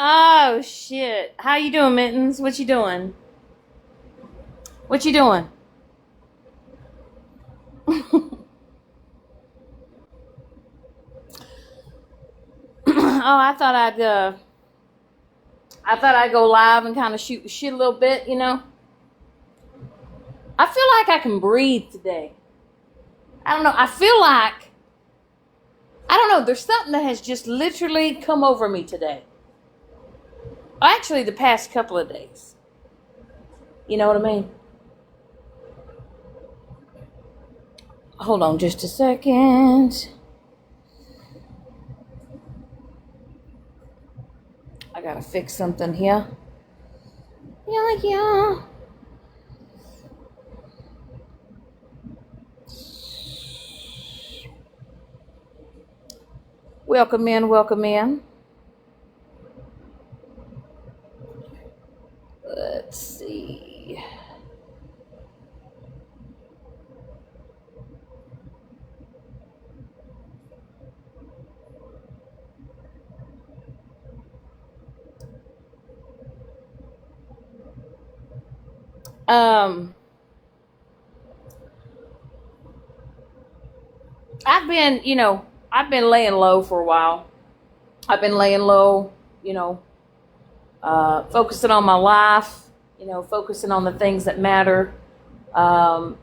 Oh shit. How you doing, Mittens? What you doing? What you doing? Oh, I thought I'd go live and kind of shoot the shit a little bit. I feel like I can breathe today. I don't know. I don't know, there's something that has just literally come over me today. Actually, the past couple of days. You know what I mean? Hold on just a second. I gotta fix something here. Yeah. Welcome in, welcome in. Let's see. Um, I've been laying low for a while. I've been laying low, you know, focusing on my life, focusing on the things that matter. Um,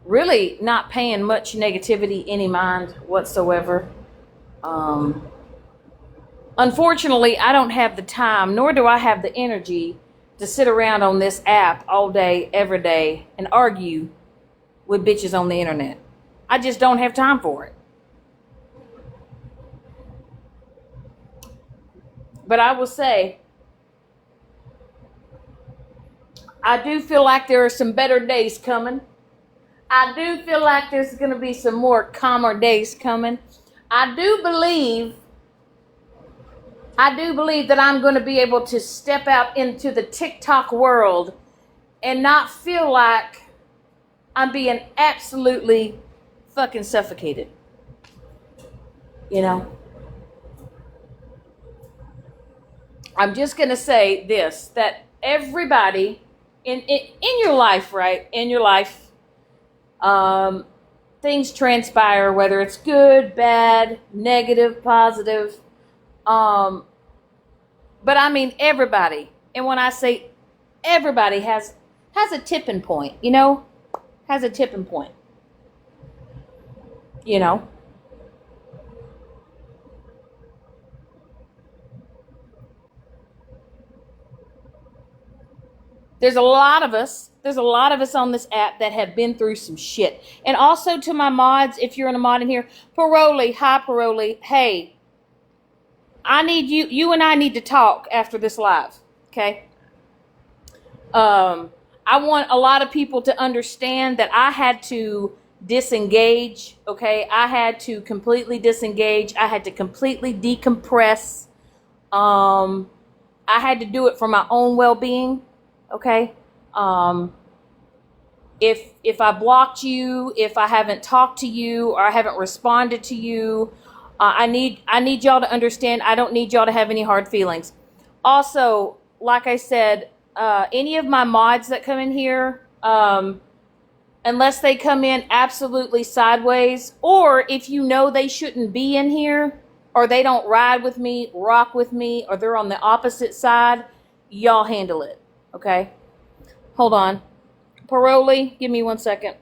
Really not paying much negativity any mind whatsoever. Um, Unfortunately, I don't have the time, nor do I have the energy to sit around on this app all day, every day, and argue with bitches on the internet. I just don't have time for it. But I will say, I do feel like there are some better days coming. I do feel like there's going to be some more calmer days coming. I do believe that I'm going to be able to step out into the TikTok world and not feel like I'm being absolutely fucking suffocated. You know? I'm just going to say this, that everybody in your life, right? In your life, things transpire, whether it's good, bad, negative, positive. But I mean everybody. And when I say everybody has a tipping point, has a tipping point. You know. There's a lot of us on this app that have been through some shit. And also to my mods, if you're in a mod in here, Paroli, hi Paroli, hey, you and I need to talk after this live, okay? I want a lot of people to understand that I had to disengage, okay? I had to completely disengage. I had to completely decompress. I had to do it for my own well-being, okay? If I blocked you, if I haven't talked to you, or I haven't responded to you, I need y'all to understand. I don't need y'all to have any hard feelings. Also, like I said, any of my mods that come in here, unless they come in absolutely sideways, or if you know they shouldn't be in here, or they don't ride with me, rock with me, or they're on the opposite side, y'all handle it, okay? Hold on. Paroli, give me 1 second.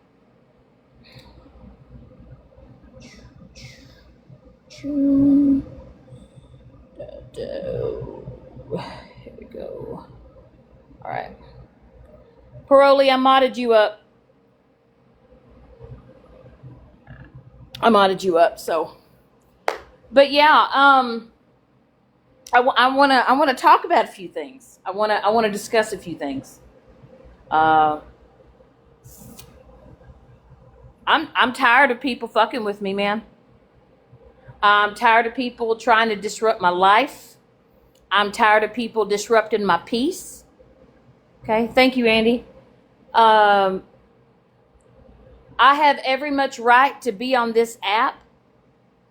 Here we go. All right. Paroli, I modded you up. So. But yeah, I want to talk about a few things. I want to discuss a few things. I'm tired of people fucking with me, man. I'm tired of people trying to disrupt my life. I'm tired of people disrupting my peace. Okay, thank you, Andy. I have every much right to be on this app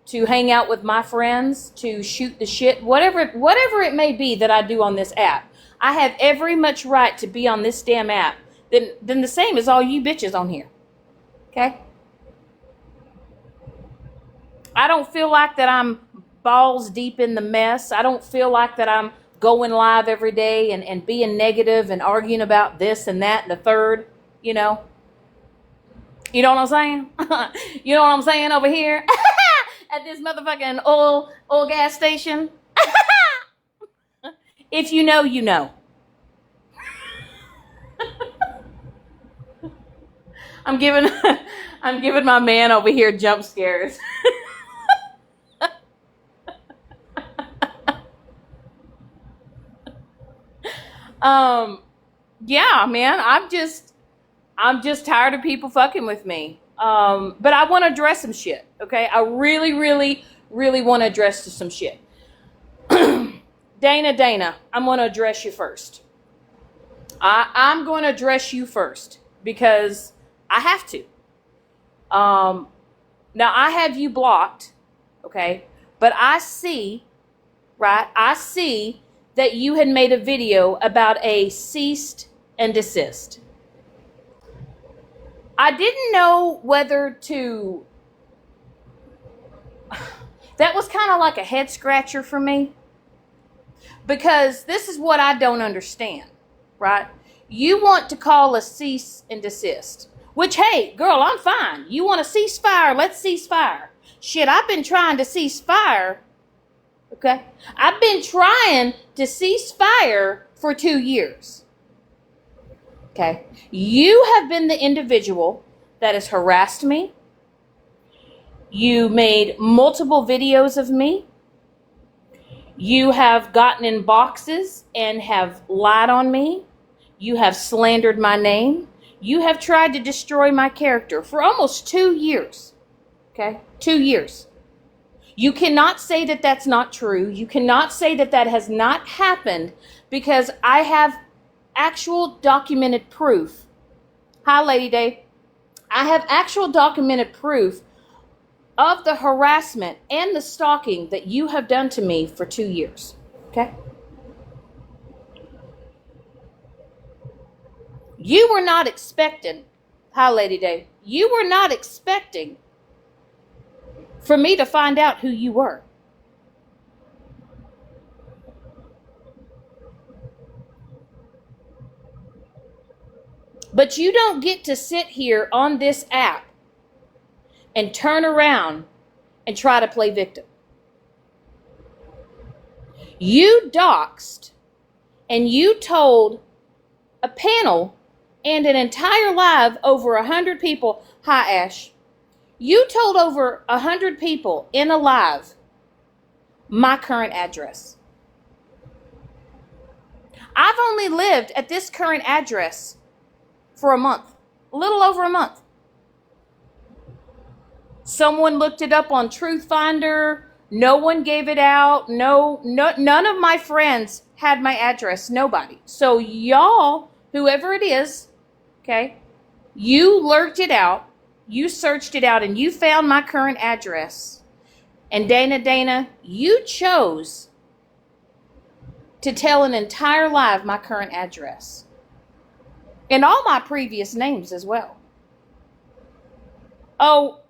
to hang out with my friends, to shoot the shit, whatever it may be that I do on this app. I have every much right to be on this damn app than the same as all you bitches on here. Okay? I don't feel like that I'm balls deep in the mess. I don't feel like that I'm going live every day and being negative and arguing about this and that and the third, you know. You know what I'm saying? You know what I'm saying over here? At this motherfucking oil gas station. If you know, you know. I'm giving my man over here jump scares. Yeah, man, I'm just tired of people fucking with me. But I want to address some shit, okay? I really, really, really want to address some shit. Dana, I'm going to address you first. I'm going to address you first because I have to. Now I have you blocked, okay? But I see that you had made a video about a cease and desist. I didn't know whether to... That was kind of like a head scratcher for me. Because this is what I don't understand, right? You want to call a cease and desist. Which, hey, girl, I'm fine. You want to cease fire? Let's cease fire. Shit, I've been trying to cease fire. Okay? I've been trying to cease fire for 2 years. Okay? You have been the individual that has harassed me. You made multiple videos of me. You have gotten in boxes and have lied on me. You have slandered my name. You have tried to destroy my character for almost 2 years. Okay? 2 years. You cannot say that that's not true. You cannot say that that has not happened because I have actual documented proof. Hi, Lady Day. I have actual documented proof of the harassment and the stalking that you have done to me for 2 years. Okay? You were not expecting, hi, Lady Day, you were not expecting for me to find out who you were. But you don't get to sit here on this app and turn around and try to play victim. You doxed and you told a panel and an entire live over 100 people. Hi, Ash. You told over 100 people in a live my current address. I've only lived at this current address for a month, a little over a month. Someone looked it up on Truth Finder. No one gave it out. None of my friends had my address. Nobody. So y'all, whoever it is, okay, you lurked it out. You searched it out and you found my current address. And Dana, you chose to tell an entire lie of my current address. And all my previous names as well. Oh,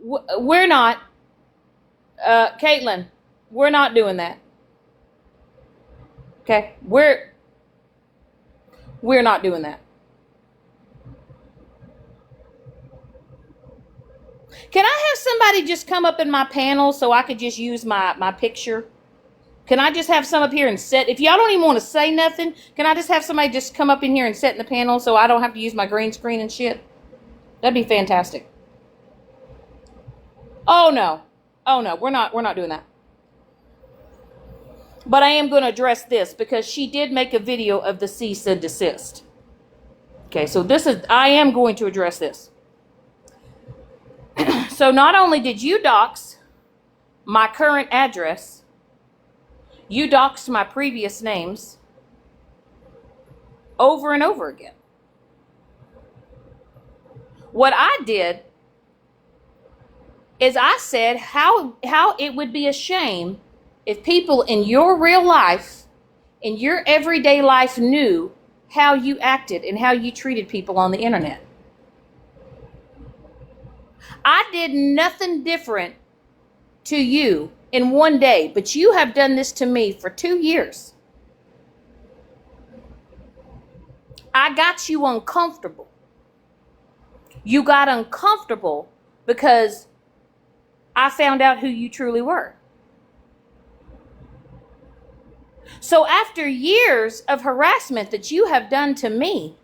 we're not. Caitlin, we're not doing that. Okay? We're not doing that. Can I have somebody just come up in my panel so I could just use my picture? Can I just have some up here and sit? If y'all don't even want to say nothing, can I just have somebody just come up in here and sit in the panel so I don't have to use my green screen and shit? That'd be fantastic. Oh no, we're not doing that. But I am going to address this because she did make a video of the cease and desist. Okay, so I am going to address this. So not only did you dox my current address, you doxed my previous names over and over again. What I did is I said how it would be a shame if people in your real life, in your everyday life, knew how you acted and how you treated people on the internet. I did nothing different to you in one day, but you have done this to me for 2 years. I got you uncomfortable. You got uncomfortable because I found out who you truly were. So after years of harassment that you have done to me,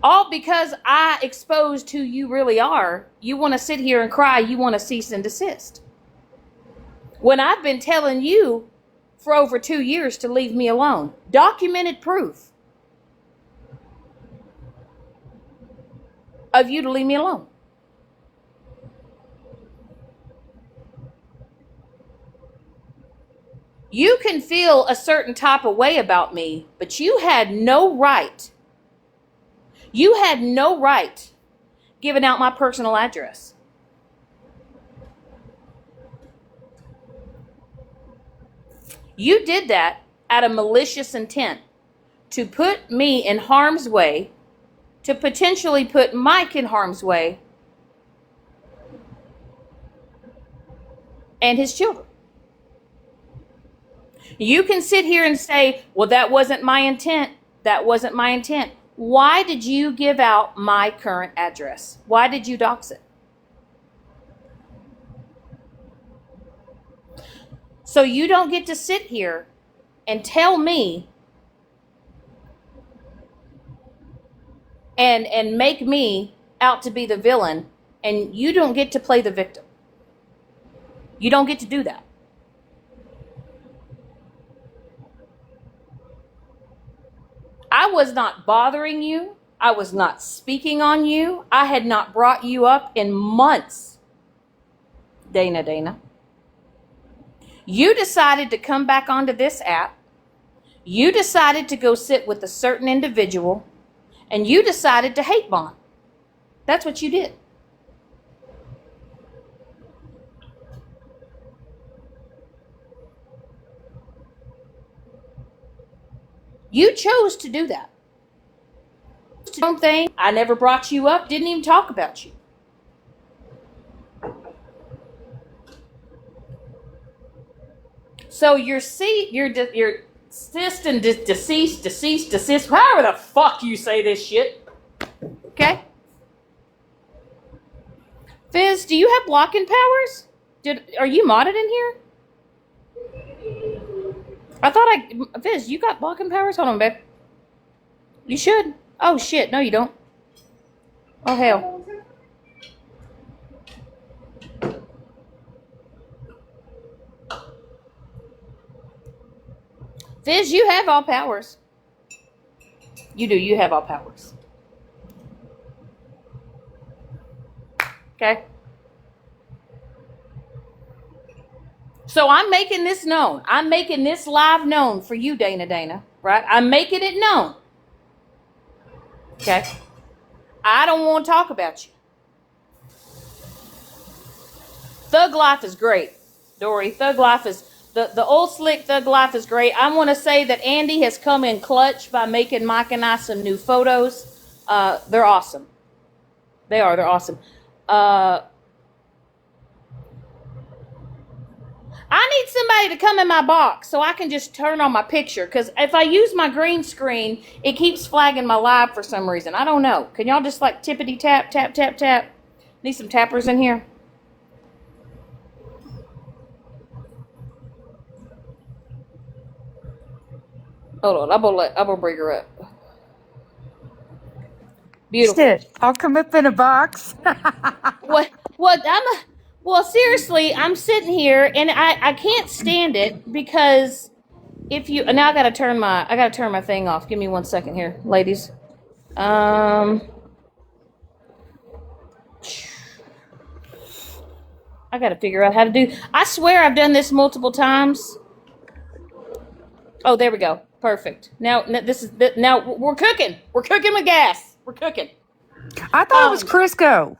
all because I exposed who you really are, you want to sit here and cry, you want to cease and desist. When I've been telling you for over 2 years to leave me alone. Documented proof of you to leave me alone. You can feel a certain type of way about me, but you had no right. You had no right giving out my personal address. You did that out of malicious intent to put me in harm's way, to potentially put Mike in harm's way and his children. You can sit here and say, well, that wasn't my intent. That wasn't my intent. Why did you give out my current address? Why did you dox it? So you don't get to sit here and tell me and make me out to be the villain, and you don't get to play the victim. You don't get to do that. I was not bothering you. I was not speaking on you. I had not brought you up in months. Dana. You decided to come back onto this app. You decided to go sit with a certain individual, and you decided to hate bomb. That's what you did. You chose to do that. Thing. I never brought you up, didn't even talk about you. So your deceased and deceased, however the fuck you say this shit. Okay? Fizz, do you have blocking powers? Are you modded in here? I thought Fizz, you got blocking powers? Hold on, babe. You should. Oh, shit. No, you don't. Oh, hell. Fizz, you have all powers. You do. You have all powers. Okay? So I'm making this known. I'm making this live known for you, Dana, right? I'm making it known. Okay? I don't want to talk about you. Thug life is great, Dory. Thug life is, the old slick thug life is great. I want to say that Andy has come in clutch by making Mike and I some new photos. They're awesome. They are. They're awesome. I need somebody to come in my box so I can just turn on my picture, because if I use my green screen, it keeps flagging my live for some reason. I don't know. Can y'all just like tippity tap, tap, tap, tap? Need some tappers in here. Hold on, I'm gonna bring her up. Beautiful. I'll come up in a box. Well, seriously, I'm sitting here and I can't stand it, because if you now I gotta turn my thing off. Give me 1 second here, ladies. I gotta figure out how to do. I swear I've done this multiple times. Oh, there we go. Perfect. Now we're cooking. We're cooking with gas. We're cooking. I thought it was Crisco.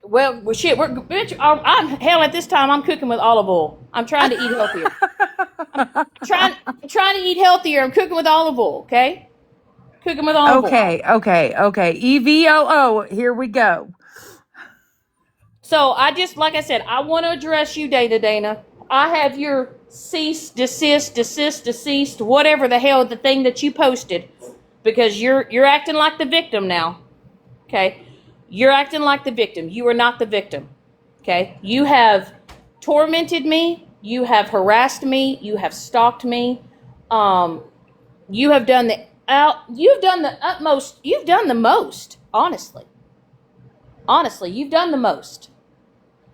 Well, shit, bitch, I'm hell at this time. I'm cooking with olive oil. I'm trying to eat healthier. Trying, trying to eat healthier. I'm cooking with olive oil. Okay, cooking with olive oil. Okay. EVOO. Here we go. So I just, like I said, I want to address you, Dana. I have your cease, deceased, whatever the hell the thing that you posted, because you're acting like the victim now. Okay, you're acting like the victim. You are not the victim. Okay, you have tormented me. You have harassed me. You have stalked me. Um, you have done the You've done the utmost. You've done the most. Honestly, you've done the most.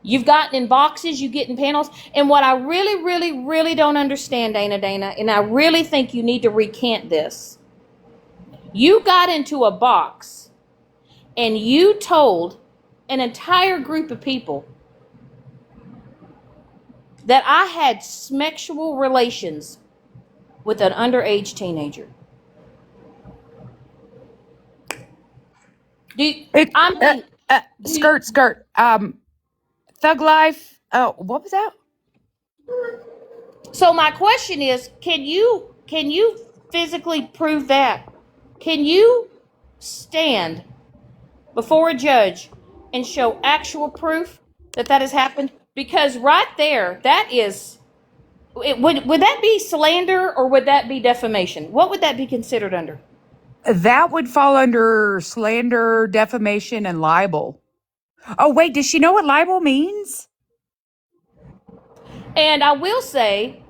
You've gotten in boxes, you get in panels. And what I really, really, really don't understand, Dana, and I really think you need to recant this. You got into a box and you told an entire group of people that I had sexual relations with an underage teenager. It, I mean, skirt. Thug life. Oh, what was that? so my question is, can you physically prove that? Can you stand before a judge and show actual proof that that has happened? Because right there, that is, would that be slander or would that be defamation? What would that be considered under? That would fall under slander, defamation, and libel. Oh, wait, does she know what libel means? And I will say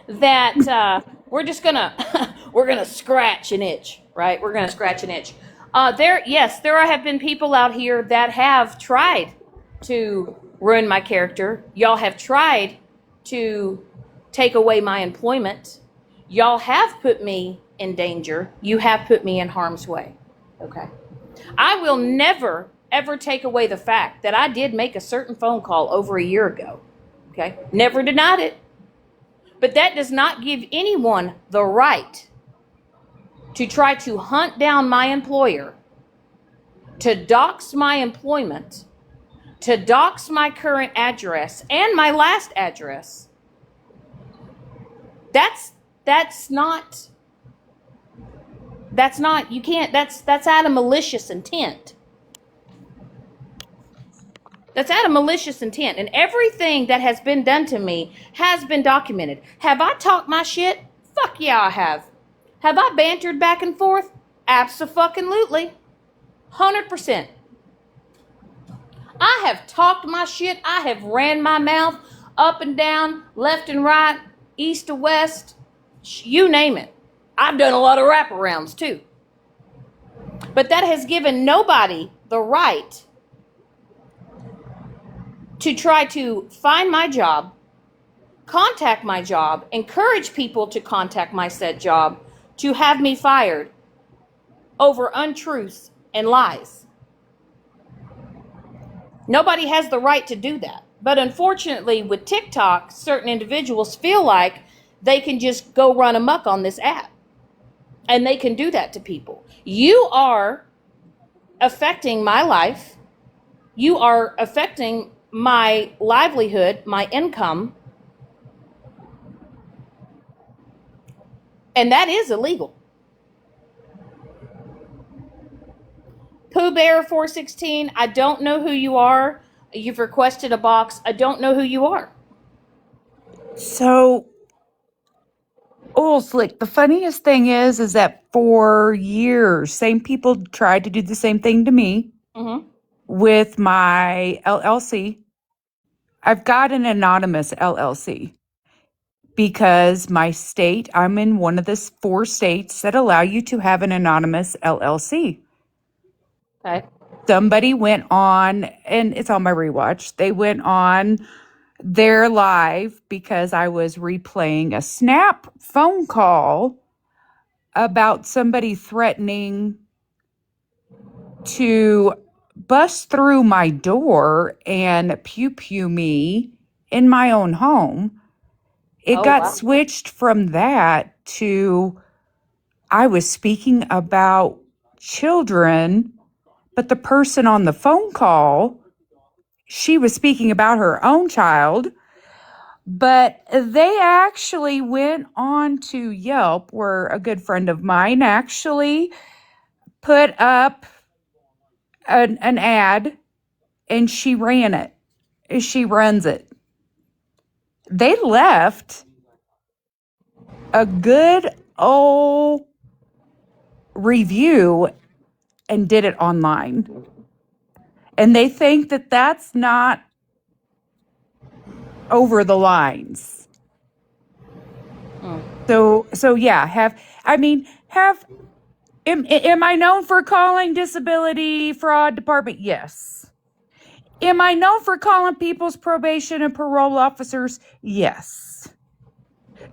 that we're just gonna we're gonna scratch an itch, right? We're gonna scratch an itch. There have been people out here that have tried to ruin my character. Y'all have tried to take away my employment. Y'all have put me in danger. You have put me in harm's way. Okay. I will never ever take away the fact that I did make a certain phone call over a year ago. Okay. Never denied it. But that does not give anyone the right to try to hunt down my employer, to dox my employment, to dox my current address and my last address. That's not you can't that's out of malicious intent. That's out of malicious intent. And everything that has been done to me has been documented. Have I talked my shit? Fuck yeah, I have. Have I bantered back and forth? Abso-fucking-lutely. 100%. I have talked my shit. I have ran my mouth up and down, left and right, east to west, you name it. I've done a lot of wraparounds too. But that has given nobody the right to try to find my job, contact my job, encourage people to contact my said job, to have me fired over untruths and lies. Nobody has the right to do that. But unfortunately, with TikTok, certain individuals feel like they can just go run amok on this app. And they can do that to people. You are affecting my life. You are affecting my livelihood, my income. And that is illegal. Pooh Bear 416, I don't know who you are. You've requested a box. I don't know who you are. So, Slick, the funniest thing is that for years, same people tried to do the same thing to me with my LLC. I've got an anonymous LLC because my state, I'm in one of the 4 states that allow you to have an anonymous LLC. Okay. Somebody went on, and it's on my rewatch, they went on their live because I was replaying a Snap phone call about somebody threatening to bust through my door and pew me in my own home. It got switched from that to I was speaking about children, but the person on the phone call she was speaking about her own child, but they actually went on to Yelp, where a good friend of mine actually put up an ad, and she ran it. She runs it. They left a good old review and did it online. And they think that that's not over the lines. So yeah, am I known for calling disability fraud department? Yes. Am I known for calling people's probation and parole officers? Yes.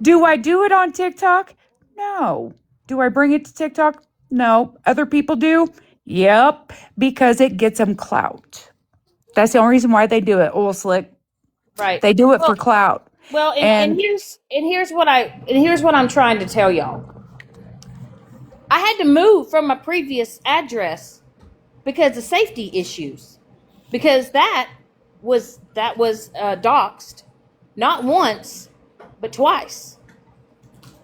Do I do it on TikTok? No. Do I bring it to TikTok? No. Other people do? Yep, because it gets them clout. That's the only reason why they do it, oil slick. Right. They do it for Well, clout. well, And here's what I'm trying to tell y'all. I had to move from my previous address because of safety issues. Because that was doxed, not once, but twice.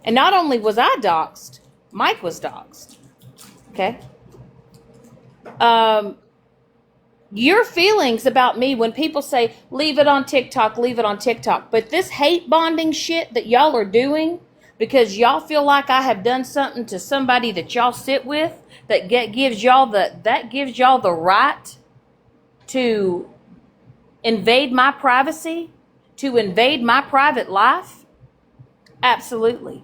And not only was I doxed, Mike was doxed. Okay. Your feelings about me when people say leave it on TikTok, but this hate bonding shit that y'all are doing because y'all feel like I have done something to somebody that y'all sit with that gives y'all the right to invade my privacy, to invade my private life. Absolutely.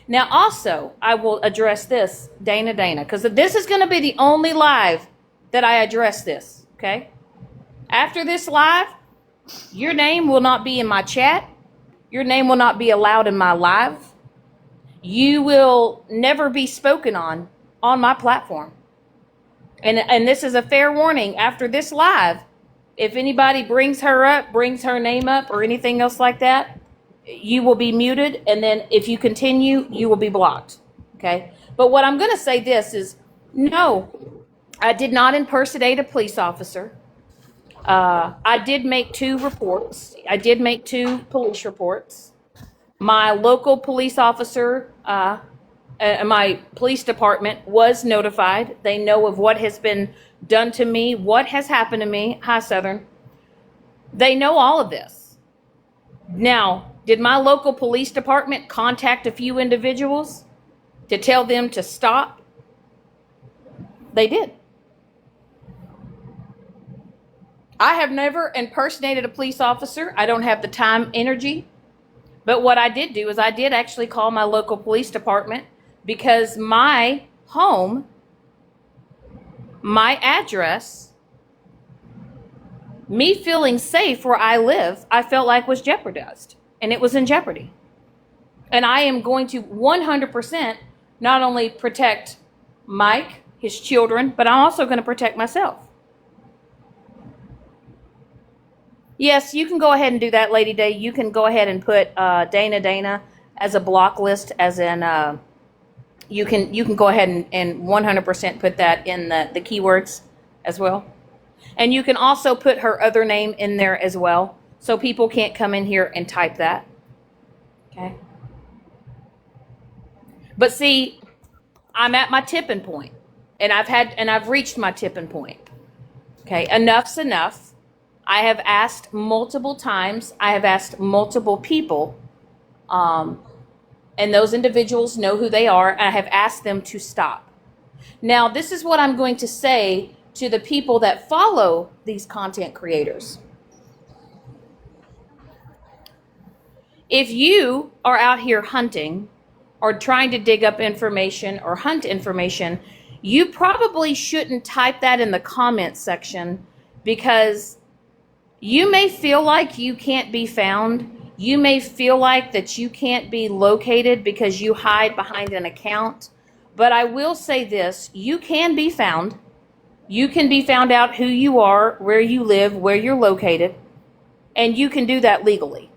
Now also, I will address this, Dana, because this is going to be the only live that I address this. Okay. After this live, your name will not be in my chat. Your name will not be allowed in my live. You will never be spoken on my platform. And this is a fair warning. After this live, if anybody brings her name up or anything else like that, you will be muted. And then if you continue, you will be blocked. Okay. But what I'm going to say this is, no, I did not impersonate a police officer. I did make 2 reports. I did make 2 police reports. My local police officer, my police department was notified. They know of what has been done to me, what has happened to me. Hi, Southern. They know all of this. Now, did my local police department contact a few individuals to tell them to stop? They did. I have never impersonated a police officer. I don't have the time, energy. But what I did do is I did actually call my local police department because my home, my address, me feeling safe where I live, I felt like was jeopardized, and it was in jeopardy. And I am going to 100% not only protect Mike, his children, but I'm also going to protect myself. Yes, you can go ahead and do that, Lady Day. You can go ahead and put Dana as a block list, as in you can go ahead and 100% put that in the keywords as well. And you can also put her other name in there as well, so people can't come in here and type that. Okay. But see, I'm at my tipping point, and I've reached my tipping point. Okay, enough's enough. I have asked multiple times. I have asked multiple people, and those individuals know who they are. And I have asked them to stop. Now, this is what I'm going to say to the people that follow these content creators. If you are out here hunting or trying to dig up information or hunt information, you probably shouldn't type that in the comments section, because you may feel like you can't be found. You may feel like that you can't be located because you hide behind an account. But I will say this, you can be found. You can be found out who you are, where you live, where you're located, and you can do that legally.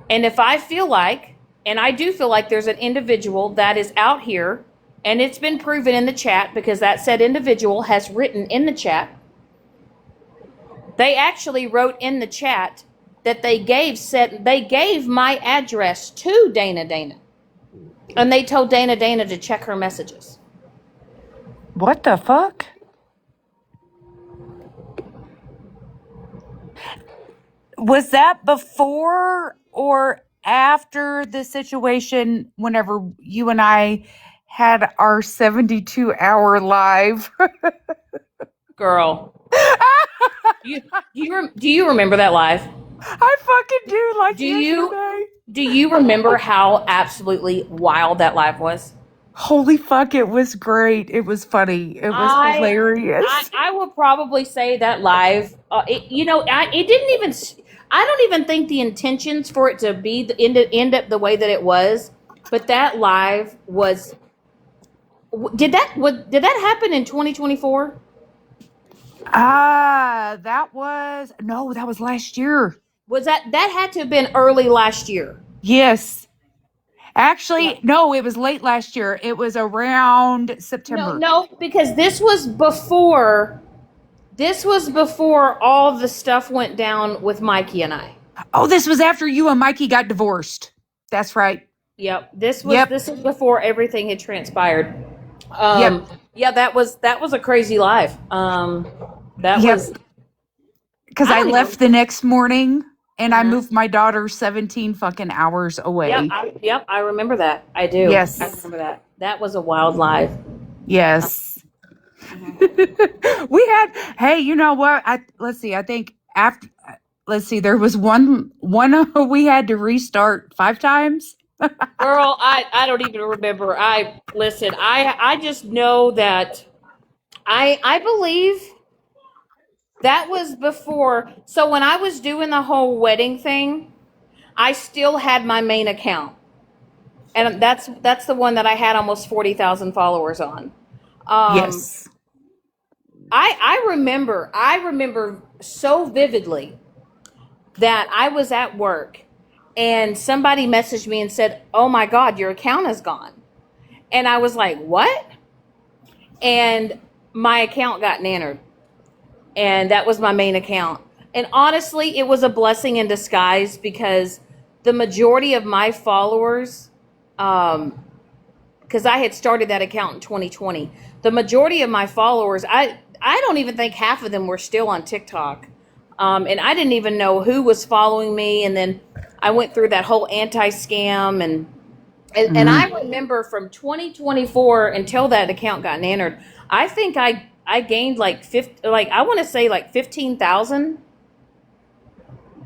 And if I feel like, and I do feel like there's an individual that is out here, and it's been proven in the chat because that said individual has written in the chat, They actually wrote in the chat that they gave my address to Dana, and they told Dana to check her messages. What the fuck? Was that before or after the situation whenever you and I had our 72-hour live? Girl, do you remember that live? I fucking do, like Do yesterday. do you remember how absolutely wild that live was? Holy fuck, it was great. It was funny. It was hilarious. I will probably say that live. It didn't even. I don't even think the intentions for it to be end up the way that it was. But that live was. Did that happen in 2024? That was last year. Was that had to have been early last year? Yes. Actually, no, it was late last year. It was around September. No, because this was before. This was before all the stuff went down with Mikey and I. Oh, this was after you and Mikey got divorced. That's right. Yep. This was before everything had transpired. Yeah, that was a crazy live. Was because I left the next morning and I moved my daughter 17 fucking hours away. Yep, I remember that. I do. Yes. I remember that. That was a wild live. Yes. We had, hey, you know what? Let's see. I think there was one we had to restart 5 times. Girl, I don't even remember. I just know that I believe that was before. So when I was doing the whole wedding thing, I still had my main account. And that's the one that I had almost 40,000 followers on. Yes. I remember so vividly that I was at work and somebody messaged me and said, "Oh my God, your account is gone." And I was like, "What?" And my account got nannered. And that was my main account. And honestly, it was a blessing in disguise because the majority of my followers, because I had started that account in 2020, the majority of my followers, I don't even think half of them were still on TikTok. And I didn't even know who was following me. And then I went through that whole anti-scam and I remember from 2024 until that account got nannered, I think I gained like 15,000.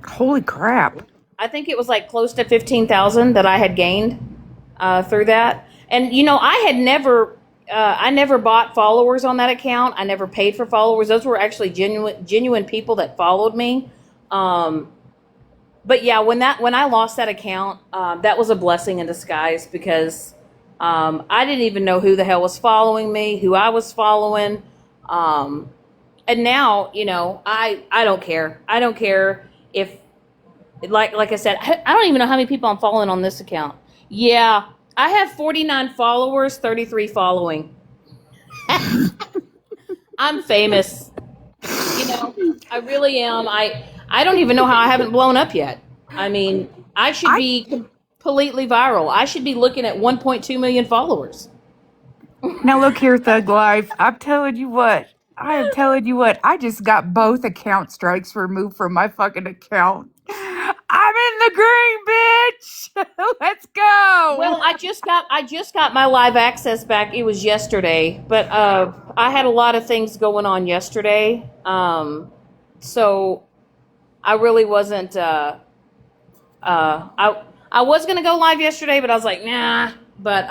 Holy crap. I think it was like close to 15,000 that I had gained through that. And I never bought followers on that account. I never paid for followers. Those were actually genuine people that followed me. But yeah, when I lost that account, that was a blessing in disguise because I didn't even know who the hell was following me, who I was following. And now, I don't care. I don't care if, like I said, I don't even know how many people I'm following on this account. Yeah, I have 49 followers, 33 following. I'm famous. I really am. I don't even know how I haven't blown up yet. I mean, I should be completely viral. I should be looking at 1.2 million followers. Now look here, Thug Life. I'm telling you what. I am telling you what. I just got both account strikes removed from my fucking account. I'm in the green, bitch. Let's go. Well, I just got my live access back. It was yesterday, but I had a lot of things going on yesterday. So I really wasn't. I was gonna go live yesterday, but I was like, nah. But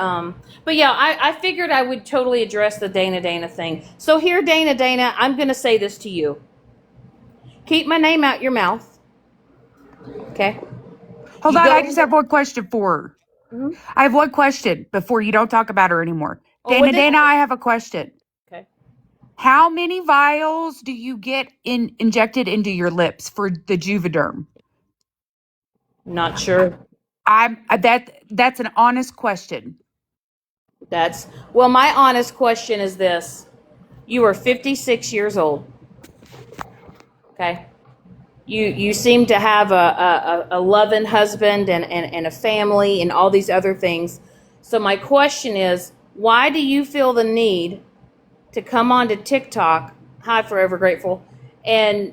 yeah, I figured I would totally address the Dana thing. So here, Dana, I'm gonna say this to you. Keep my name out your mouth. Okay. Hold on, I just have one question for her. Mm-hmm. I have one question before you don't talk about her anymore. Dana, I have a question. Okay. How many vials do you get injected into your lips for the Juvederm? Not sure. That's an honest question. My honest question is this. You are 56 years old. Okay. You seem to have a loving husband and a family and all these other things. So my question is, why do you feel the need to come onto TikTok, hi Forever Grateful, and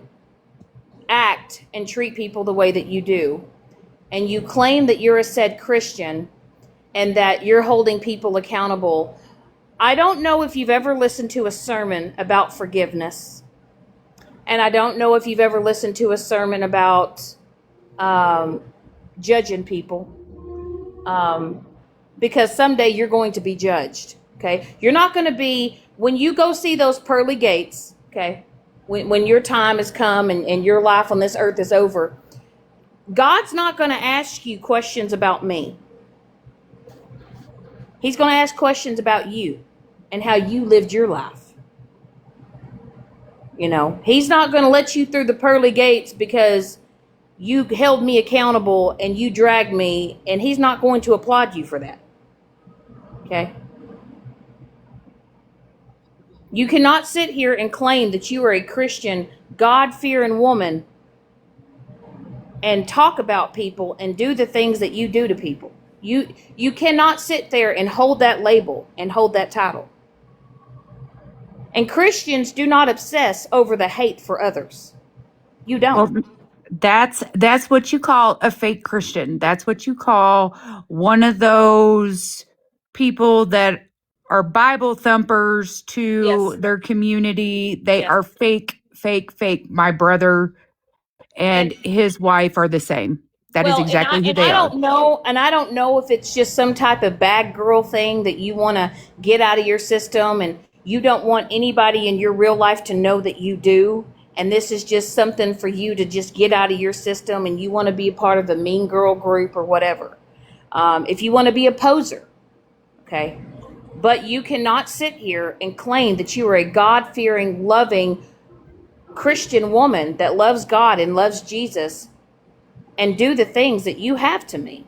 act and treat people the way that you do? And you claim that you're a said Christian and that you're holding people accountable. I don't know if you've ever listened to a sermon about forgiveness. And I don't know if you've ever listened to a sermon about judging people. Because someday you're going to be judged. Okay. You're not going to be, when you go see those pearly gates, okay, when your time has come and your life on this earth is over, God's not going to ask you questions about me. He's going to ask questions about you and how you lived your life. You know, he's not going to let you through the pearly gates because you held me accountable and you dragged me, and he's not going to applaud you for that. Okay? You cannot sit here and claim that you are a Christian, God-fearing woman and talk about people and do the things that you do to people. You cannot sit there and hold that label and hold that title. And Christians do not obsess over the hate for others. You don't. Well, that's what you call a fake Christian. That's what you call one of those people that are Bible thumpers to Yes. their community. They Yes. are fake, fake, fake. My brother and his wife are the same. That is Well, exactly who and they I are. don't know, and I don't know if it's just some type of bad girl thing that you want to get out of your system, and you don't want anybody in your real life to know that you do, and this is just something for you to just get out of your system, and you want to be a part of the mean girl group or whatever. If you want to be a poser, okay, but you cannot sit here and claim that you are a God-fearing, loving Christian woman that loves God and loves Jesus and do the things that you have to me.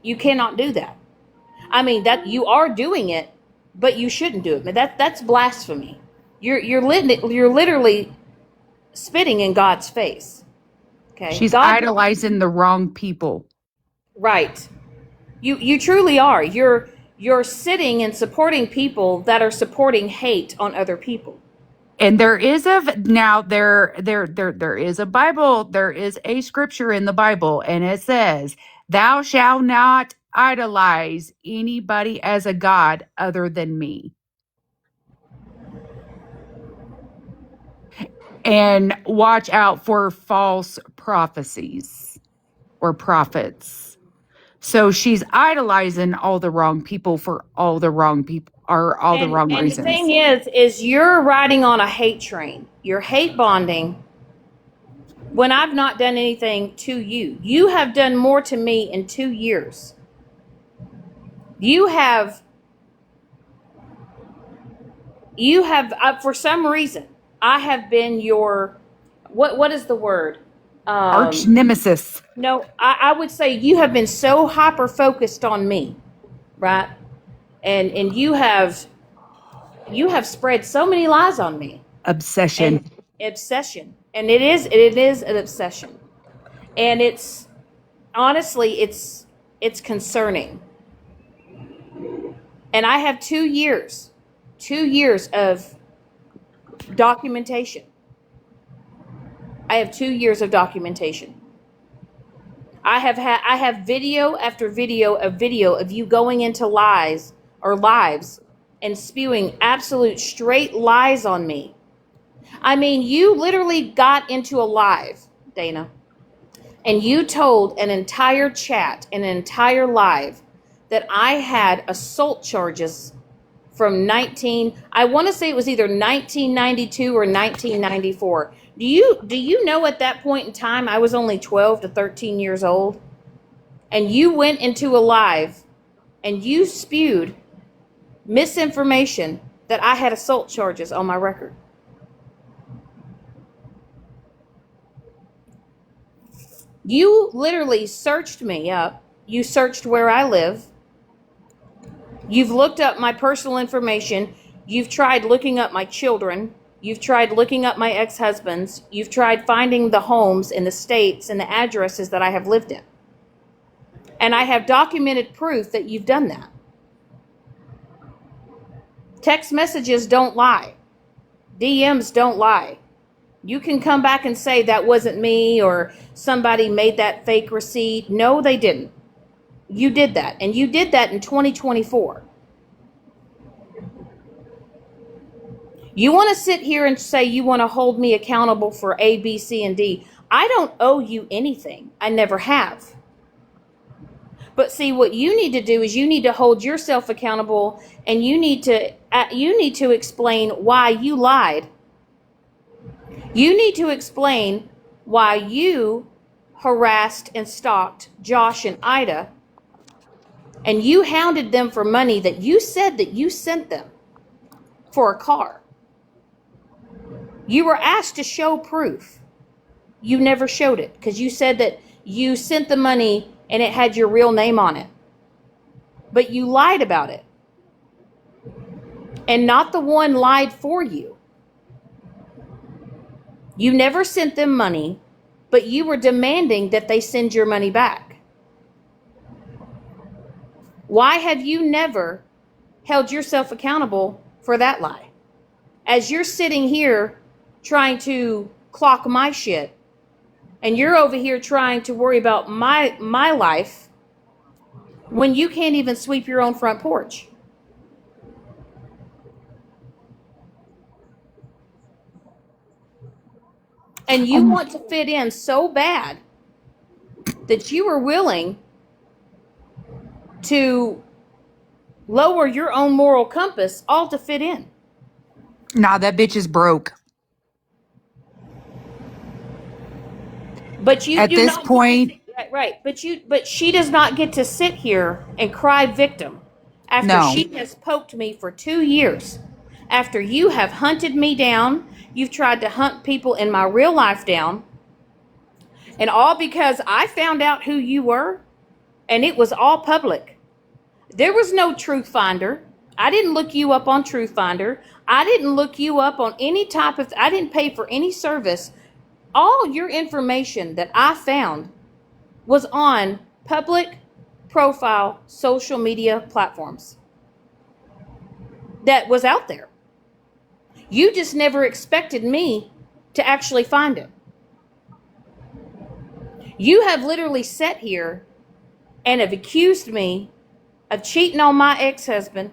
You cannot do that. I mean, that you are doing it, but you shouldn't do it. That's blasphemy. You're literally spitting in God's face. Okay, She's God, idolizing the wrong people. right? You truly are. You're sitting and supporting people that are supporting hate on other people. And there is there is a Bible, there is a scripture in the Bible, and it says, "Thou shalt not idolize anybody as a god other than me." And watch out for false prophecies or prophets. So she's idolizing all the wrong people for all the wrong people or all the wrong And the thing reasons. is you're riding on a hate train. You're hate bonding when I've not done anything to you. You have done more to me in 2 years. You have for some reason, I have been your, what is the word? Arch nemesis. No, I would say you have been so hyper focused on me, right? And you have spread so many lies on me. Obsession. And obsession. And it is an obsession. And it's honestly it's concerning. And I have 2 years of documentation. I have 2 years of documentation. I have video after video of you going into lies or lives and spewing absolute straight lies on me. I mean, you literally got into a live, Dana, and you told an entire chat, an entire live, that I had assault charges from I want to say it was either 1992 or 1994. Do you know at that point in time I was only 12 to 13 years old? And you went into a live and you spewed misinformation that I had assault charges on my record. You literally searched me up. You searched where I live. You've looked up my personal information. You've tried looking up my children. You've tried looking up my ex-husbands. You've tried finding the homes and the states and the addresses that I have lived in. And I have documented proof that you've done that. Text messages don't lie. DMs don't lie. You can come back and say that wasn't me or somebody made that fake receipt. No, they didn't. You did that. And you did that in 2024. You want to sit here and say you want to hold me accountable for A, B, C, and D. I don't owe you anything. I never have. But see, what you need to do is you need to hold yourself accountable, and you need to explain why you lied. You need to explain why you harassed and stalked Josh and Ida, and you hounded them for money that you said that you sent them for a car. You were asked to show proof. You never showed it because you said that you sent the money and it had your real name on it. But you lied about it. And not the one lied for you. You never sent them money, but you were demanding that they send your money back. Why have you never held yourself accountable for that lie? As you're sitting here trying to clock my shit, and you're over here trying to worry about my life when you can't even sweep your own front porch. And you want to fit in so bad that you are willing to lower your own moral compass all to fit in. Nah, that bitch is broke. But you At do this not point, right. But she does not get to sit here and cry victim after no. she has poked me for 2 years. After you have hunted me down, you've tried to hunt people in my real life down. And all because I found out who you were, and it was all public. There was no Truth Finder. I didn't look you up on Truth Finder. I didn't look you up on any type of, I didn't pay for any service. All your information that I found was on public profile social media platforms that was out there. You just never expected me to actually find it. You have literally sat here and have accused me of cheating on my ex-husband.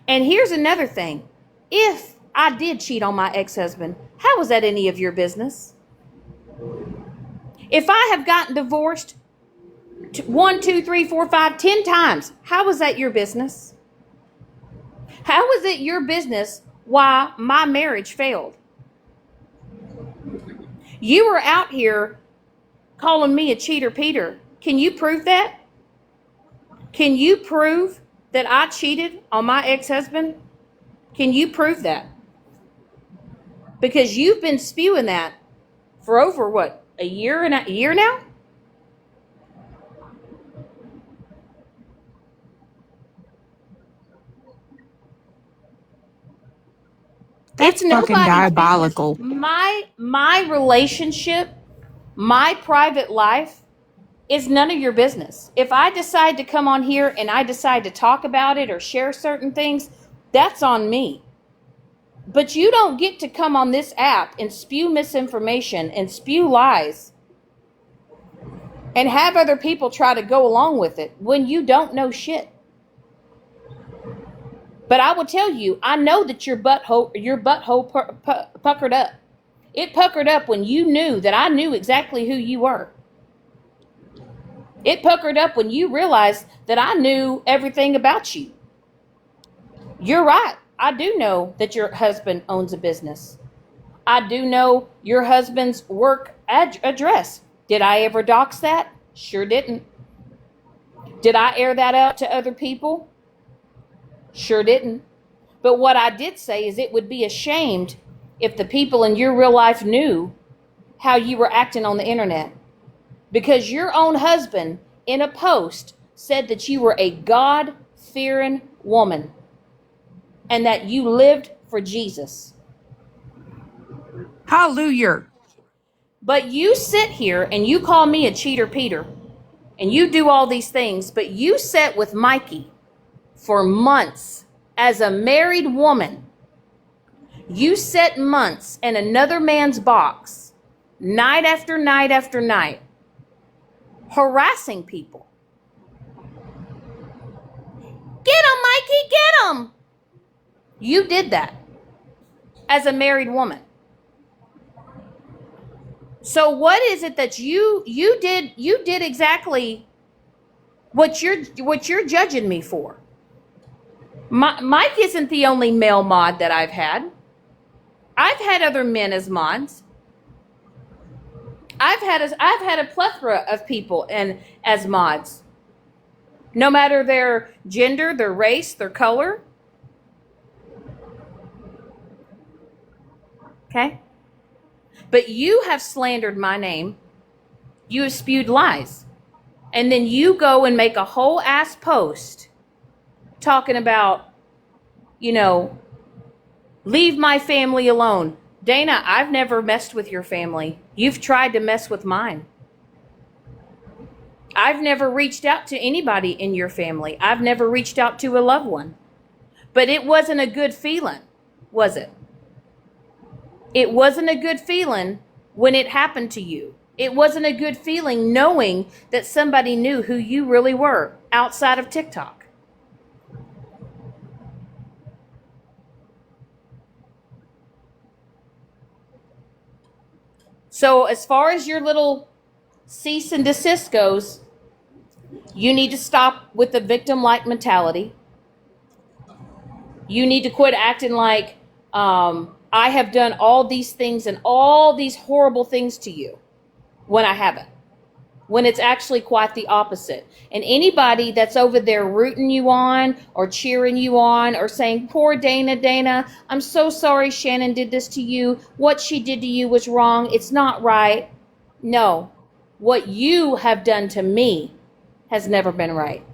And here's another thing. If I did cheat on my ex-husband, how was that any of your business? If I have gotten divorced 1, 2, 3, 4, 5, 10 times, how was that your business? How was it your business why my marriage failed? You were out here calling me a cheater, Peter. Can you prove that? Can you prove that I cheated on my ex-husband? Can you prove that? Because you've been spewing that for over what, a year now? That's fucking diabolical. My relationship, my private life is none of your business. If I decide to come on here and I decide to talk about it or share certain things, that's on me. But you don't get to come on this app and spew misinformation and spew lies and have other people try to go along with it when you don't know shit. But I will tell you, I know that your butthole puckered up. It puckered up when you knew that I knew exactly who you were. It puckered up when you realized that I knew everything about you. You're right. I do know that your husband owns a business. I do know your husband's work address. Did I ever dox that? Sure didn't. Did I air that out to other people? Sure didn't. But what I did say is it would be ashamed if the people in your real life knew how you were acting on the internet. Because your own husband in a post said that you were a God-fearing woman and that you lived for Jesus. Hallelujah. But you sit here and you call me a cheater Peter, and you do all these things, but you sat with Mikey for months as a married woman. You sat months in another man's box, night after night after night, harassing people. Get him, Mikey, get him. You did that as a married woman. So what is it that you did? You did exactly what you're judging me for. Mike isn't the only male mod that I've had. I've had other men as mods. I've had a plethora of people and as mods. No matter their gender, their race, their color. Okay? But you have slandered my name. You have spewed lies. And then you go and make a whole ass post talking about, leave my family alone. Dana, I've never messed with your family. You've tried to mess with mine. I've never reached out to anybody in your family. I've never reached out to a loved one. But it wasn't a good feeling, was it? It wasn't a good feeling when it happened to you. It wasn't a good feeling knowing that somebody knew who you really were outside of TikTok. So as far as your little cease and desist goes, you need to stop with the victim-like mentality. You need to quit acting like I have done all these things and all these horrible things to you when I haven't. When it's actually quite the opposite. And anybody that's over there rooting you on or cheering you on or saying, poor Dana, I'm so sorry Shannon did this to you. What she did to you was wrong. It's not right. No, what you have done to me has never been right.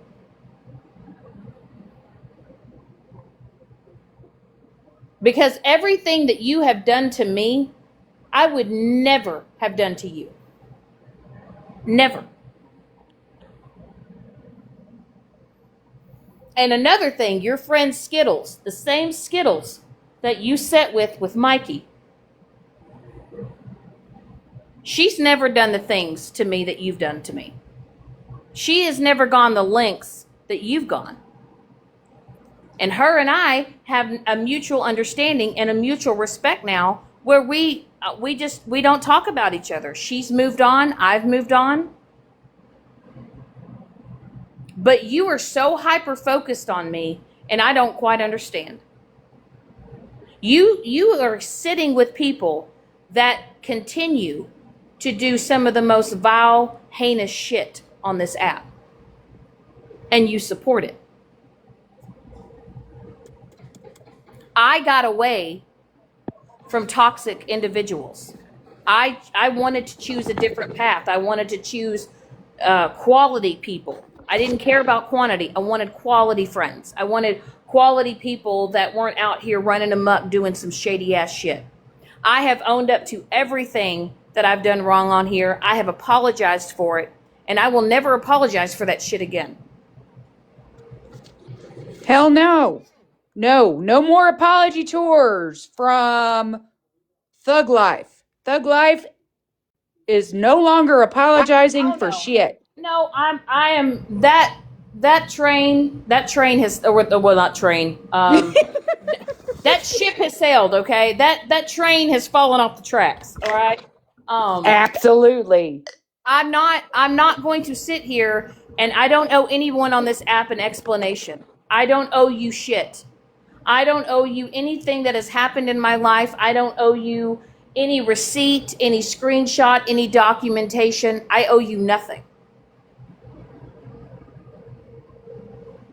Because everything that you have done to me, I would never have done to you. Never. And another thing, your friend Skittles, the same Skittles that you sat with Mikey, she's never done the things to me that you've done to me. She has never gone the lengths that you've gone. And her and I have a mutual understanding and a mutual respect now where we don't talk about each other. She's moved on. I've moved on. But you are so hyper-focused on me, and I don't quite understand. You are sitting with people that continue to do some of the most vile, heinous shit on this app. And you support it. I got away from toxic individuals. I wanted to choose a different path. I wanted to choose quality people. I didn't care about quantity. I wanted quality friends. I wanted quality people that weren't out here running amok doing some shady ass shit. I have owned up to everything that I've done wrong on here. I have apologized for it, and I will never apologize for that shit again. Hell no. No more apology tours from Thug Life. Thug Life is no longer apologizing for shit. No, I am that train has, well, not train. That ship has sailed, okay? That train has fallen off the tracks, all right? Absolutely. I'm not going to sit here, and I don't owe anyone on this app an explanation. I don't owe you shit. I don't owe you anything that has happened in my life. I don't owe you any receipt, any screenshot, any documentation. I owe you nothing.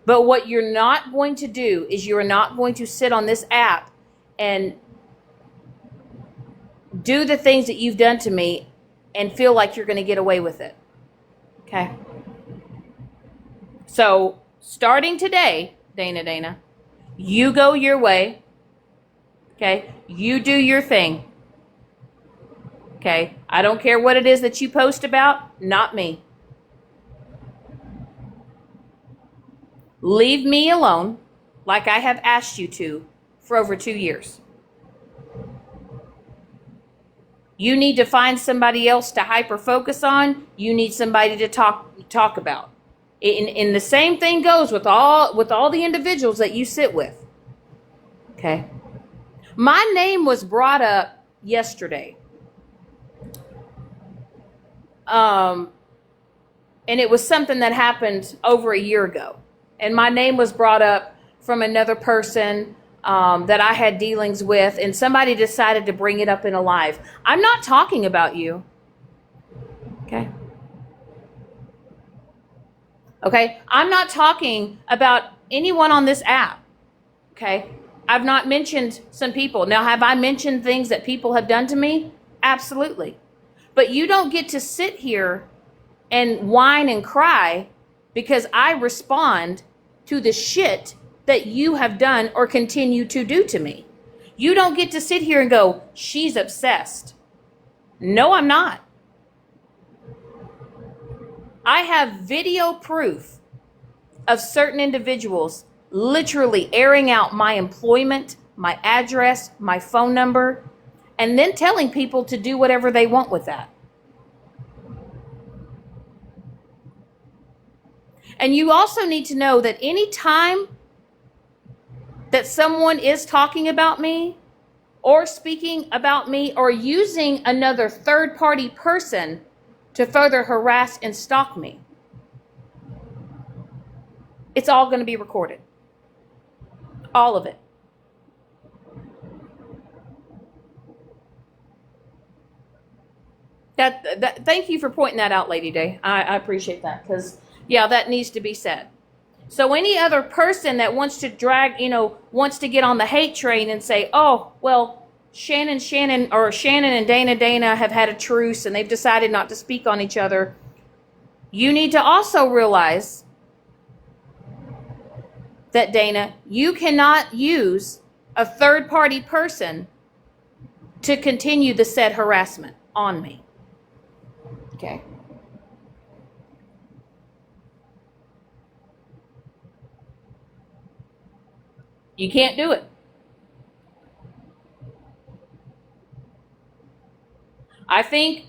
But what you're not going to do is you're not going to sit on this app and do the things that you've done to me and feel like you're going to get away with it. Okay? So, starting today, Dana, you go your way. Okay? You do your thing. Okay? I don't care what it is that you post about, not me. Leave me alone like I have asked you to for over 2 years. You need to find somebody else to hyper focus on. You need somebody to talk about. And the same thing goes with all the individuals that you sit with. Okay? My name was brought up yesterday. And it was something that happened over a year ago. And my name was brought up from another person that I had dealings with, and somebody decided to bring it up in a live. I'm not talking about you. Okay? Okay? I'm not talking about anyone on this app. Okay? I've not mentioned some people. Now, have I mentioned things that people have done to me? Absolutely. But you don't get to sit here and whine and cry because I respond to the shit that you have done or continue to do to me. You don't get to sit here and go, she's obsessed. No, I'm not. I have video proof of certain individuals literally airing out my employment, my address, my phone number, and then telling people to do whatever they want with that. And you also need to know that any time that someone is talking about me or speaking about me or using another third-party person to further harass and stalk me, it's all going to be recorded. All of it. Thank you for pointing that out, Lady Day. I appreciate that, because, yeah, that needs to be said. So any other person that wants to wants to get on the hate train and say, oh, well, Shannon and Dana have had a truce and they've decided not to speak on each other, you need to also realize that, Dana, you cannot use a third-party person to continue the said harassment on me. Okay? You can't do it. I think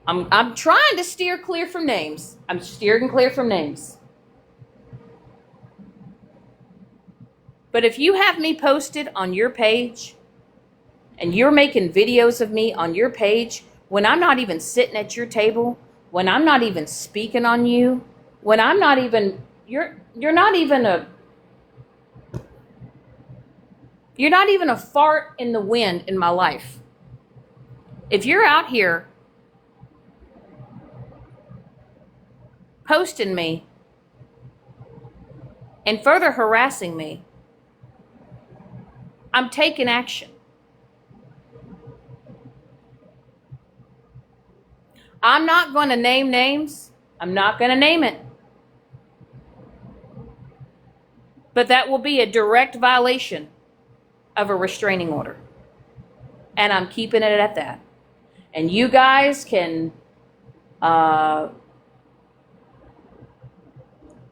I'm trying to steer clear from names. I'm steering clear from names. But if you have me posted on your page and you're making videos of me on your page when I'm not even sitting at your table, when I'm not even speaking on you, when I'm not even you're not even a fart in the wind in my life. If you're out here posting me and further harassing me, I'm taking action. I'm not going to name names. I'm not going to name it. But that will be a direct violation of a restraining order. And I'm keeping it at that. And you guys can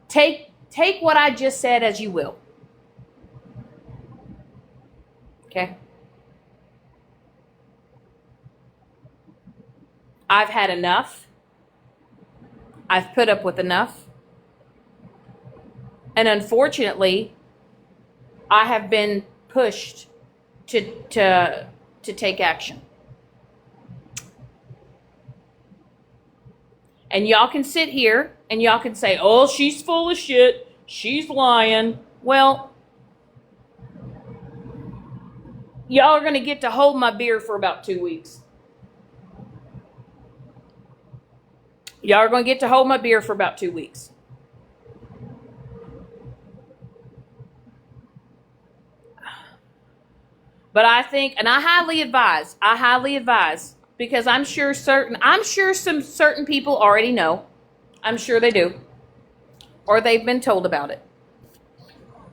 take what I just said as you will. Okay? I've had enough. I've put up with enough. And unfortunately, I have been pushed to take action. And y'all can sit here and y'all can say, oh, she's full of shit. She's lying. Well, y'all are going to get to hold my beer for about 2 weeks. Y'all are going to get to hold my beer for about 2 weeks. But I think, and I highly advise, because I'm sure some certain people already know. I'm sure they do. Or they've been told about it.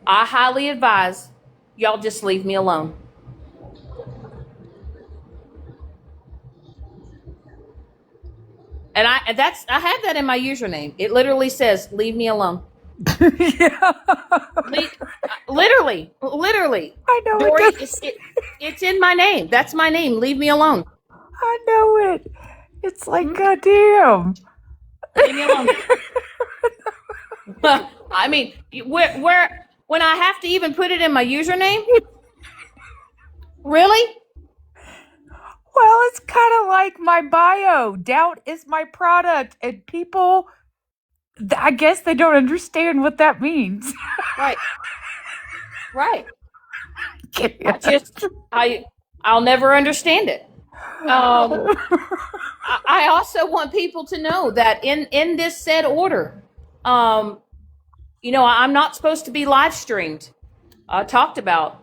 I highly advise y'all just leave me alone. And I have that in my username. It literally says, "Leave me alone." Yeah. Literally. I know Dory, it does. it's in my name. That's my name. Leave me alone. I know it. It's like, goddamn. Leave me alone. I mean, where when I have to even put it in my username? Really? Well, it's kind of like my bio. Doubt is my product. And people, I guess they don't understand what that means. Right. Right. Can't. I'll never understand it. I also want people to know that in this said order, I'm not supposed to be live streamed, talked about.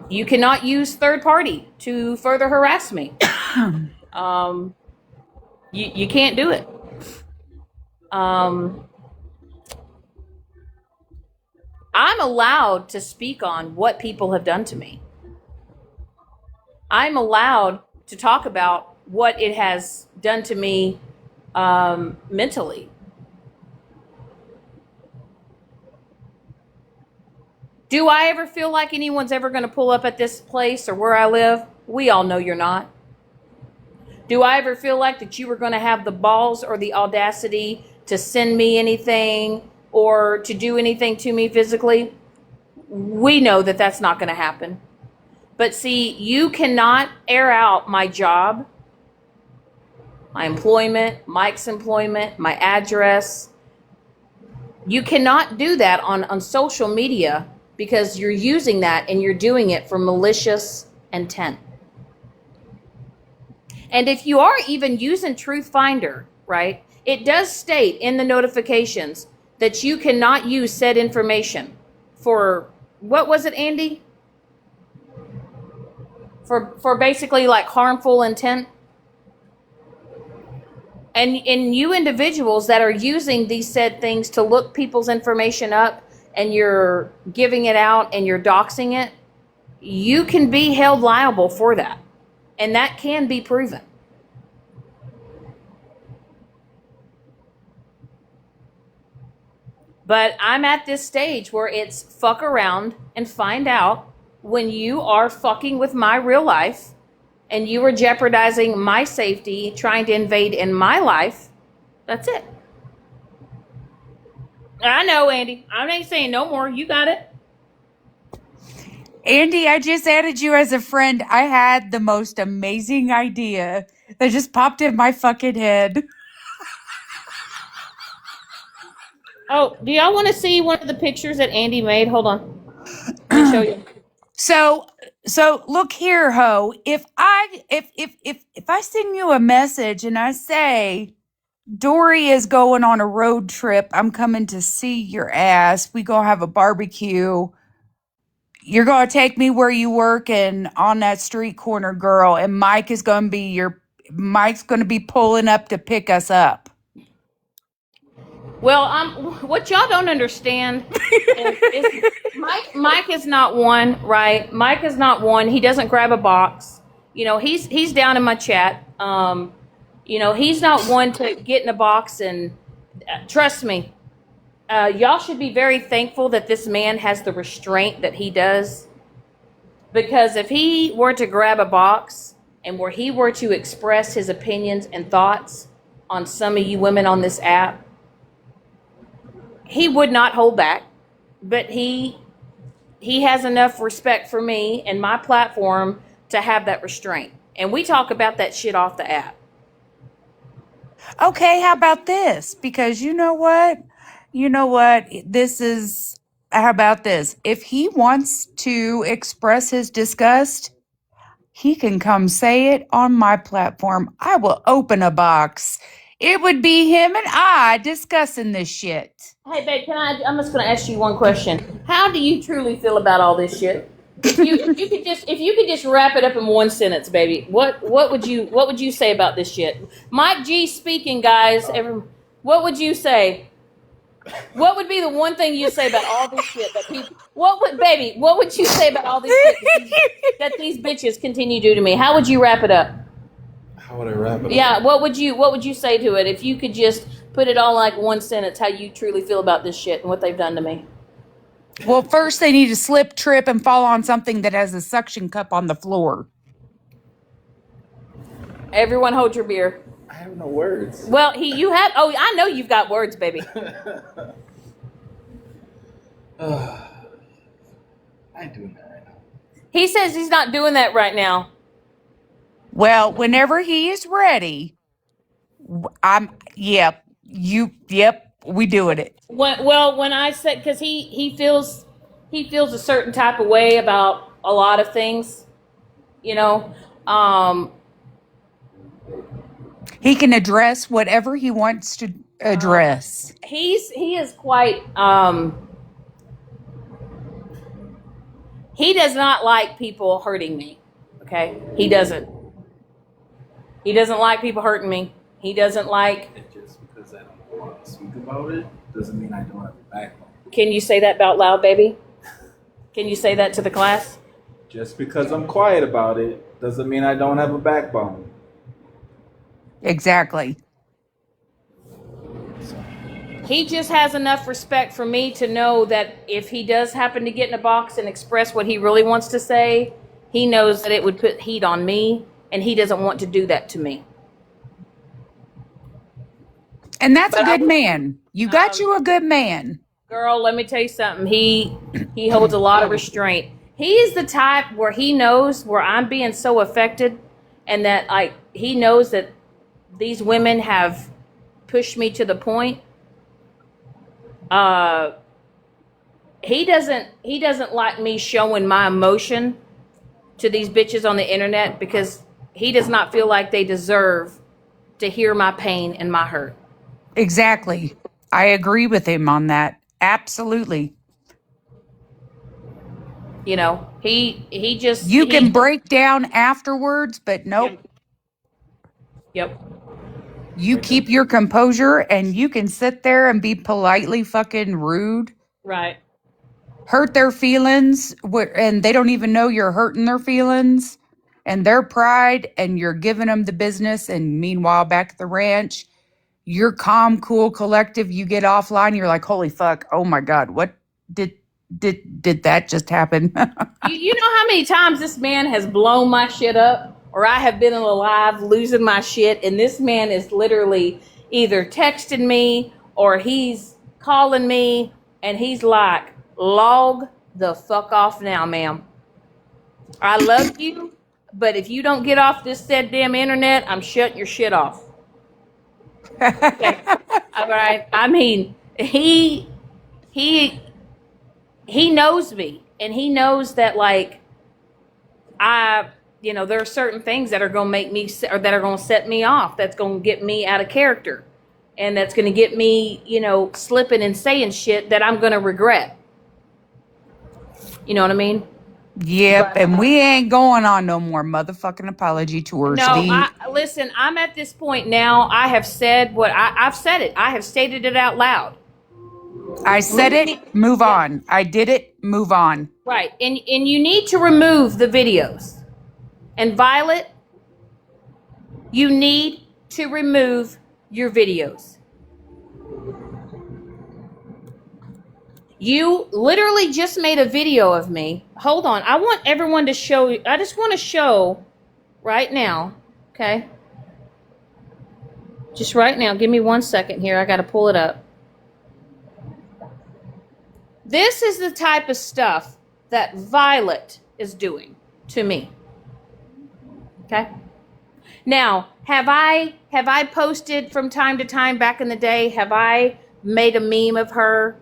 You cannot use third party to further harass me. You can't do it. I'm allowed to speak on what people have done to me. I'm allowed to talk about what it has done to me mentally. Do I ever feel like anyone's ever going to pull up at this place or where I live? We all know you're not. Do I ever feel like that you were going to have the balls or the audacity to send me anything or to do anything to me physically? We know that that's not going to happen. But see, you cannot air out my job, my employment, Mike's employment, my address. You cannot do that on social media because you're using that and you're doing it for malicious intent. And if you are even using Truth Finder, right, it does state in the notifications that you cannot use said information for, what was it, Andy? For basically like harmful intent. And you individuals that are using these said things to look people's information up and you're giving it out and you're doxing it, you can be held liable for that. And that can be proven. But I'm at this stage where it's fuck around and find out when you are fucking with my real life and you are jeopardizing my safety, trying to invade in my life. That's it. I know, Andy. I ain't saying no more. You got it. Andy, I just added you as a friend. I had the most amazing idea that just popped in my fucking head. Oh, do y'all want to see one of the pictures that Andy made? Hold on. Let me show you. So look here, ho. If I send you a message and I say Dory is going on a road trip, I'm coming to see your ass. We gonna have a barbecue. You're gonna take me where you work and on that street corner, girl. And Mike's gonna be pulling up to pick us up. Well, what y'all don't understand is Mike is not one, right? Mike is not one. He doesn't grab a box. He's down in my chat. He's not one to get in a box and trust me. Y'all should be very thankful that this man has the restraint that he does. Because if he were to grab a box and where he were to express his opinions and thoughts on some of you women on this app, he would not hold back, but he has enough respect for me and my platform to have that restraint. And we talk about that shit off the app. Okay, how about this? Because you know what? How about this? If he wants to express his disgust, he can come say it on my platform. I will open a box. It would be him and I discussing this shit. Hey, babe, I'm just going to ask you one question. How do you truly feel about all this shit? If you could just wrap it up in one sentence, baby, what would you say about this shit? Mike G speaking, guys. What would you say? What would be the one thing you say about all this shit that people? What would you say about all this shit that these bitches continue to do to me? How would you wrap it up? How would I wrap it up? Yeah, what would you say to it if you could just put it all like one sentence how you truly feel about this shit and what they've done to me? Well, first they need to slip, trip, and fall on something that has a suction cup on the floor. Everyone hold your beer. I have no words. Well, I know you've got words, baby. I ain't doing that right now. He says he's not doing that right now. Well, whenever he is ready, we doing it. When I said, because he feels a certain type of way about a lot of things, you know. He can address whatever he wants to address. He is quite. He does not like people hurting me. Okay, he doesn't. He doesn't like people hurting me. He doesn't like. And just because I don't want to speak about it doesn't mean I don't have a backbone. Can you say that out loud, baby? Can you say that to the class? Just because I'm quiet about it doesn't mean I don't have a backbone. Exactly. He just has enough respect for me to know that if he does happen to get in a box and express what he really wants to say, he knows that it would put heat on me, and he doesn't want to do that to me. And that's a good man. You got you a good man. Girl, let me tell you something. He holds a lot of restraint. He is the type where he knows where I'm being so affected, and that he knows that these women have pushed me to the point. He doesn't like me showing my emotion to these bitches on the internet because he does not feel like they deserve to hear my pain and my hurt. Exactly. I agree with him on that. Absolutely. You know, he just... You can break down afterwards, but nope. Yep. You keep your composure and you can sit there and be politely fucking rude. Right. Hurt their feelings, and they don't even know you're hurting their feelings and their pride, and you're giving them the business. And meanwhile, back at the ranch, you're calm, cool, collective. You get offline, you're like, holy fuck, oh my God, what did that just happen? You know how many times this man has blown my shit up? Or I have been alive losing my shit, and this man is literally either texting me or he's calling me, and he's like, log the fuck off now, ma'am. I love you, but if you don't get off this said damn internet, I'm shutting your shit off. Okay. All right. I mean, he knows me, and he knows that, like, there are certain things that are going to make me, or that are going to set me off. That's going to get me out of character. And that's going to get me, slipping and saying shit that I'm going to regret. You know what I mean? Yep. And we ain't going on no more motherfucking apology tours. No, listen, I'm at this point now. I have said I've said it. I have stated it out loud. I said it, move on. I did it, move on. Right. And you need to remove the videos. And Violet, you need to remove your videos. You literally just made a video of me. Hold on. I want everyone to show. I just want to show right now. Okay. Just right now. Give me 1 second here. I got to pull it up. This is the type of stuff that Violet is doing to me. Okay. Now, have I posted from time to time back in the day? Have I made a meme of her?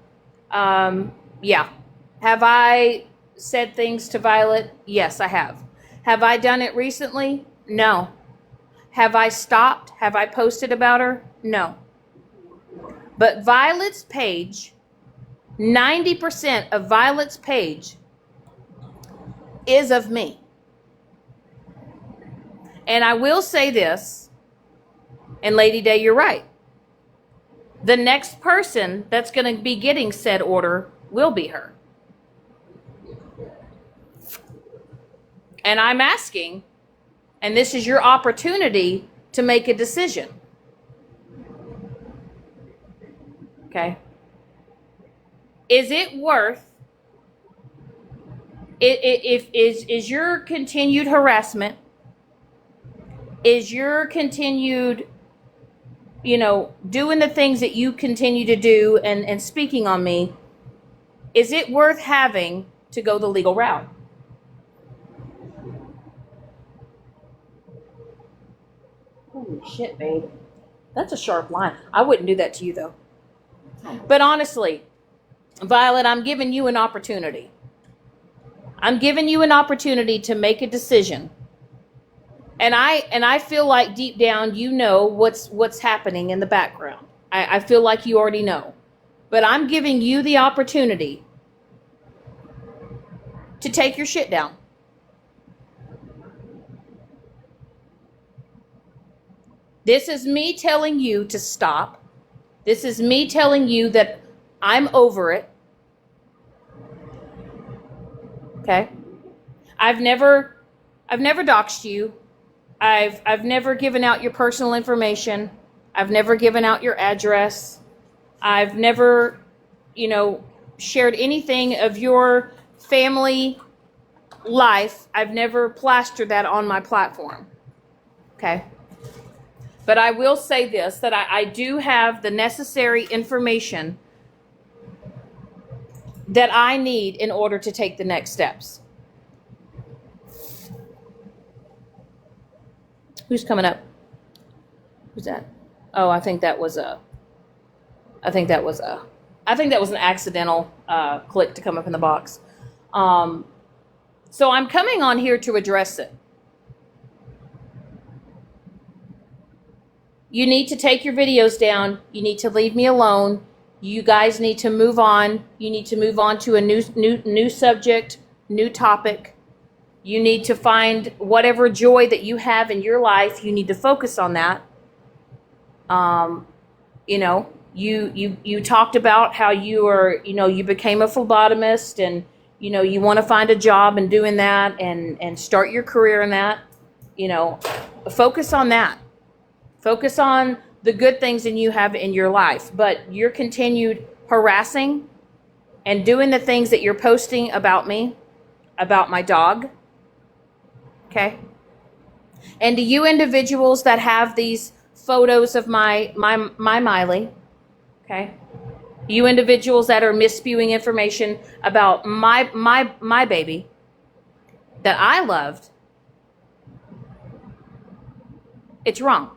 Yeah. Have I said things to Violet? Yes, I have. Have I done it recently? No. Have I stopped? Have I posted about her? No. But Violet's page, 90% of Violet's page is of me. And I will say this, and Lady Day, you're right. The next person that's going to be getting said order will be her. And I'm asking, and this is your opportunity to make a decision. Okay? Is it worth is your continued harassment, is your continued, doing the things that you continue to do and speaking on me, is it worth having to go the legal route? Holy shit, babe. That's a sharp line. I wouldn't do that to you, though. But honestly, Violet, I'm giving you an opportunity. I'm giving you an opportunity to make a decision. And I feel like deep down you know what's happening in the background. I feel like you already know. But I'm giving you the opportunity to take your shit down. This is me telling you to stop. This is me telling you that I'm over it. Okay? I've never doxed you. I've never given out your personal information. I've never given out your address. I've never, shared anything of your family life. I've never plastered that on my platform. Okay? But I will say this, that I do have the necessary information that I need in order to take the next steps. Who's coming up? Who's that? Oh, I think that was an accidental click to come up in the box. So I'm coming on here to address it. You need to take your videos down. You need to leave me alone. You guys need to move on. You need to move on to a new subject, new topic. You need to find whatever joy that you have in your life. You need to focus on that. You talked about how you became a phlebotomist and, you want to find a job and doing that and start your career in that. Focus on that. Focus on the good things that you have in your life. But your continued harassing and doing the things that you're posting about me, about my dog, okay? And to you individuals that have these photos of my Miley, okay? You individuals that are misspewing information about my baby that I loved, it's wrong.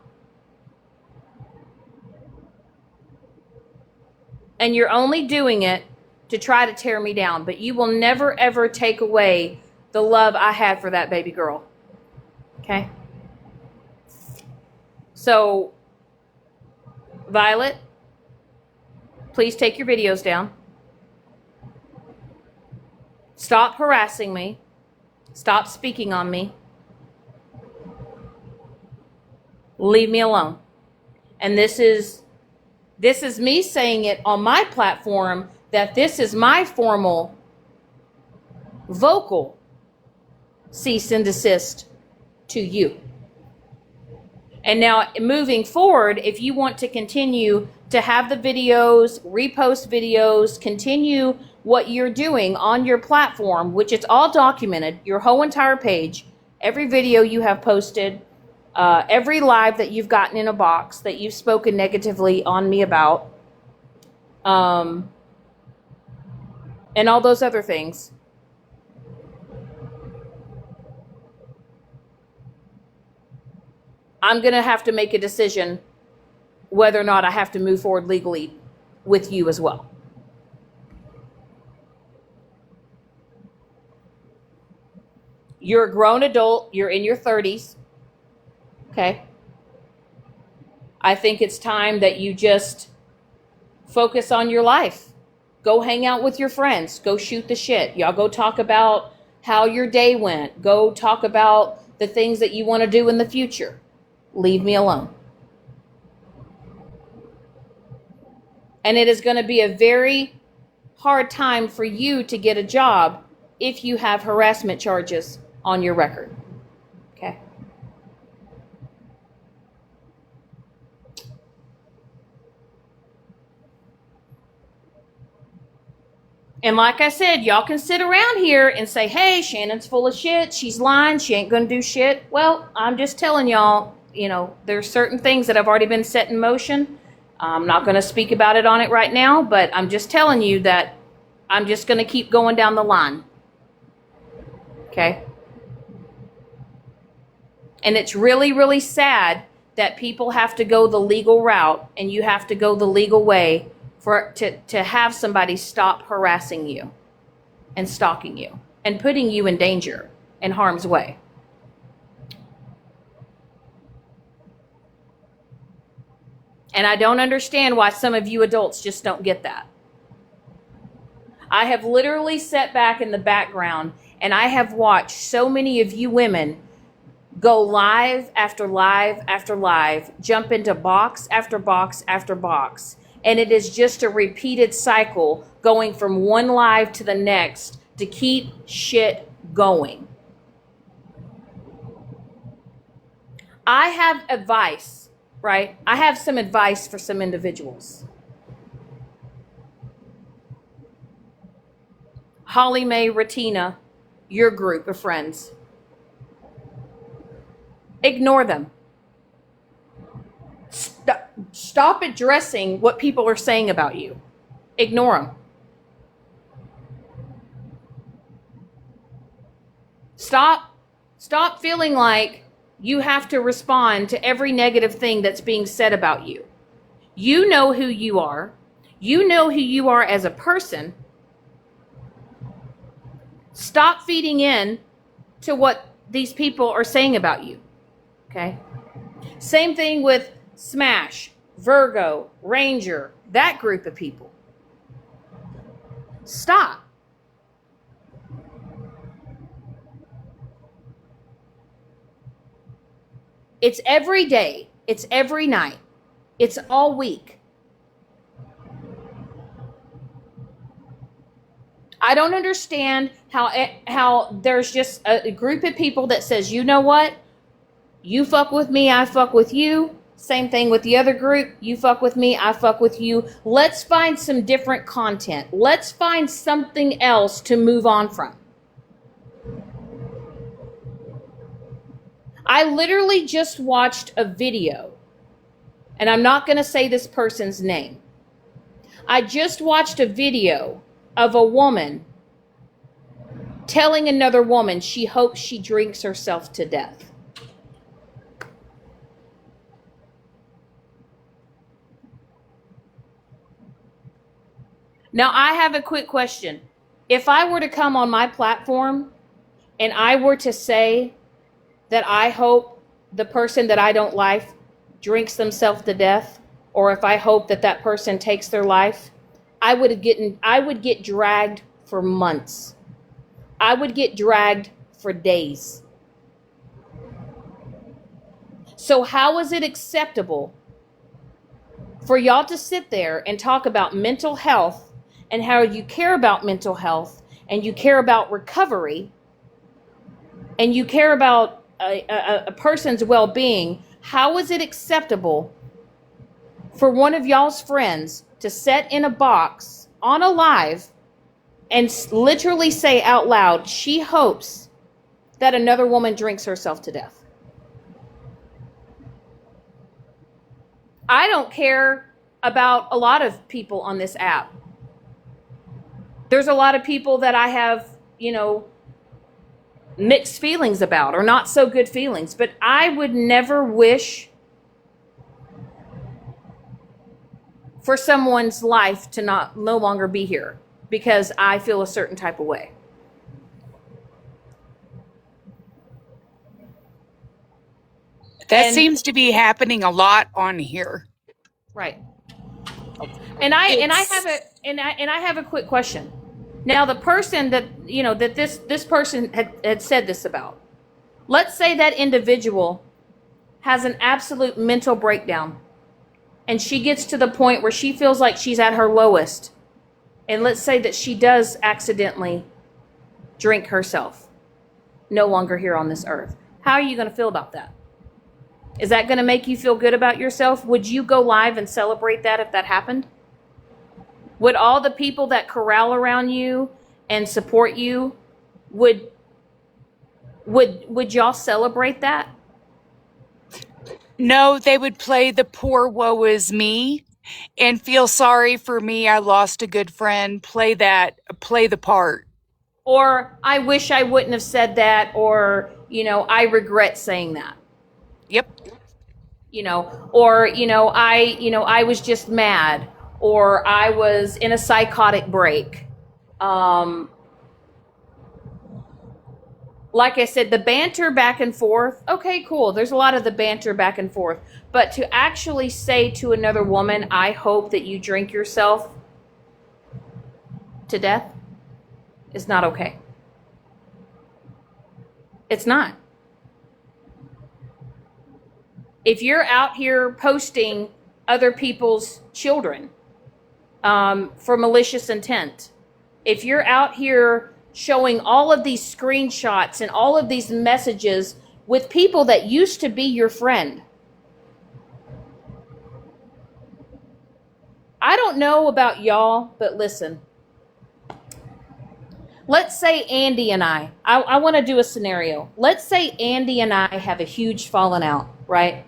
And you're only doing it to try to tear me down, but you will never ever take away the love I had for that baby girl. Okay? So, Violet, please take your videos down. Stop harassing me. Stop speaking on me. Leave me alone. And this is me saying it on my platform, that this is my formal vocal cease and desist to you. And now moving forward, if you want to continue to have the videos, repost videos, continue what you're doing on your platform, which it's all documented, your whole entire page, every video you have posted, every live that you've gotten in a box that you've spoken negatively on me about, and all those other things. I'm going to have to make a decision whether or not I have to move forward legally with you as well. You're a grown adult. You're in your 30s. Okay? I think it's time that you just focus on your life. Go hang out with your friends. Go shoot the shit. Y'all go talk about how your day went. Go talk about the things that you want to do in the future. Leave me alone. And it is going to be a very hard time for you to get a job if you have harassment charges on your record. Okay? And like I said, y'all can sit around here and say, hey, Shannon's full of shit. She's lying. She ain't going to do shit. Well, I'm just telling y'all, there's certain things that have already been set in motion. I'm not going to speak about it on it right now, but I'm just telling you that I'm just going to keep going down the line. Okay? And it's really, really sad that people have to go the legal route and you have to go the legal way to have somebody stop harassing you and stalking you and putting you in danger and harm's way. And I don't understand why some of you adults just don't get that. I have literally sat back in the background and I have watched so many of you women go live after live after live, jump into box after box after box. And it is just a repeated cycle going from one live to the next to keep shit going. I have advice, right? I have some advice for some individuals. Holly Mae, Ratina, your group of friends. Ignore them. Stop addressing what people are saying about you. Ignore them. Stop feeling like you have to respond to every negative thing that's being said about you. You know who you are. You know who you are as a person. Stop feeding in to what these people are saying about you. Okay? Same thing with Smash, Virgo, Ranger, that group of people. Stop. It's every day. It's every night. It's all week. I don't understand how there's just a group of people that says, you know what? You fuck with me, I fuck with you. Same thing with the other group. You fuck with me, I fuck with you. Let's find some different content. Let's find something else to move on from. I literally just watched a video, and I'm not going to say this person's name. I just watched a video of a woman telling another woman she hopes she drinks herself to death. Now, I have a quick question. If I were to come on my platform and I were to say that I hope the person that I don't like drinks themselves to death, or if I hope that that person takes their life, I would get dragged for months. I would get dragged for days. So how is it acceptable for y'all to sit there and talk about mental health and how you care about mental health and you care about recovery and you care about a person's well-being? How is it acceptable for one of y'all's friends to sit in a box on a live and literally say out loud she hopes that another woman drinks herself to death? I don't care about a lot of people on this app. There's a lot of people that I have, mixed feelings about, or not so good feelings, but I would never wish for someone's life to no longer be here because I feel a certain type of way. That seems to be happening a lot on here. Right. And I have a quick question. Now, the person that, that this person had said this about, let's say that individual has an absolute mental breakdown and she gets to the point where she feels like she's at her lowest. And let's say that she does accidentally drink herself, no longer here on this earth. How are you going to feel about that? Is that going to make you feel good about yourself? Would you go live and celebrate that if that happened? Would all the people that corral around you and support you, would y'all celebrate that? No, they would play the poor woe is me and feel sorry for me. I lost a good friend. Play the part. Or I wish I wouldn't have said that, or I regret saying that. Yep. Or I was just mad, or I was in a psychotic break. Like I said, the banter back and forth, okay, cool. There's a lot of the banter back and forth. But to actually say to another woman, I hope that you drink yourself to death, is not okay. It's not. If you're out here posting other people's children for malicious intent, if you're out here showing all of these screenshots and all of these messages with people that used to be your friend, I don't know about y'all, but listen. Let's say Andy and I want to do a scenario. Let's say Andy and I have a huge falling out, right?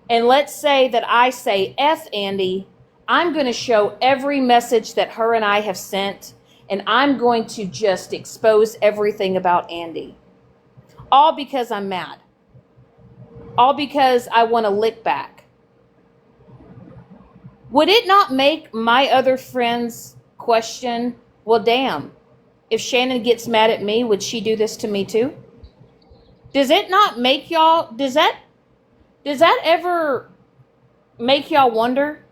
And let's say that I say, F Andy, I'm going to show every message that her and I have sent, and I'm going to just expose everything about Andy. All because I'm mad. All because I want to lick back. Would it not make my other friends question, well, damn, if Shannon gets mad at me, would she do this to me too? Does it not make y'all, does that ever make y'all wonder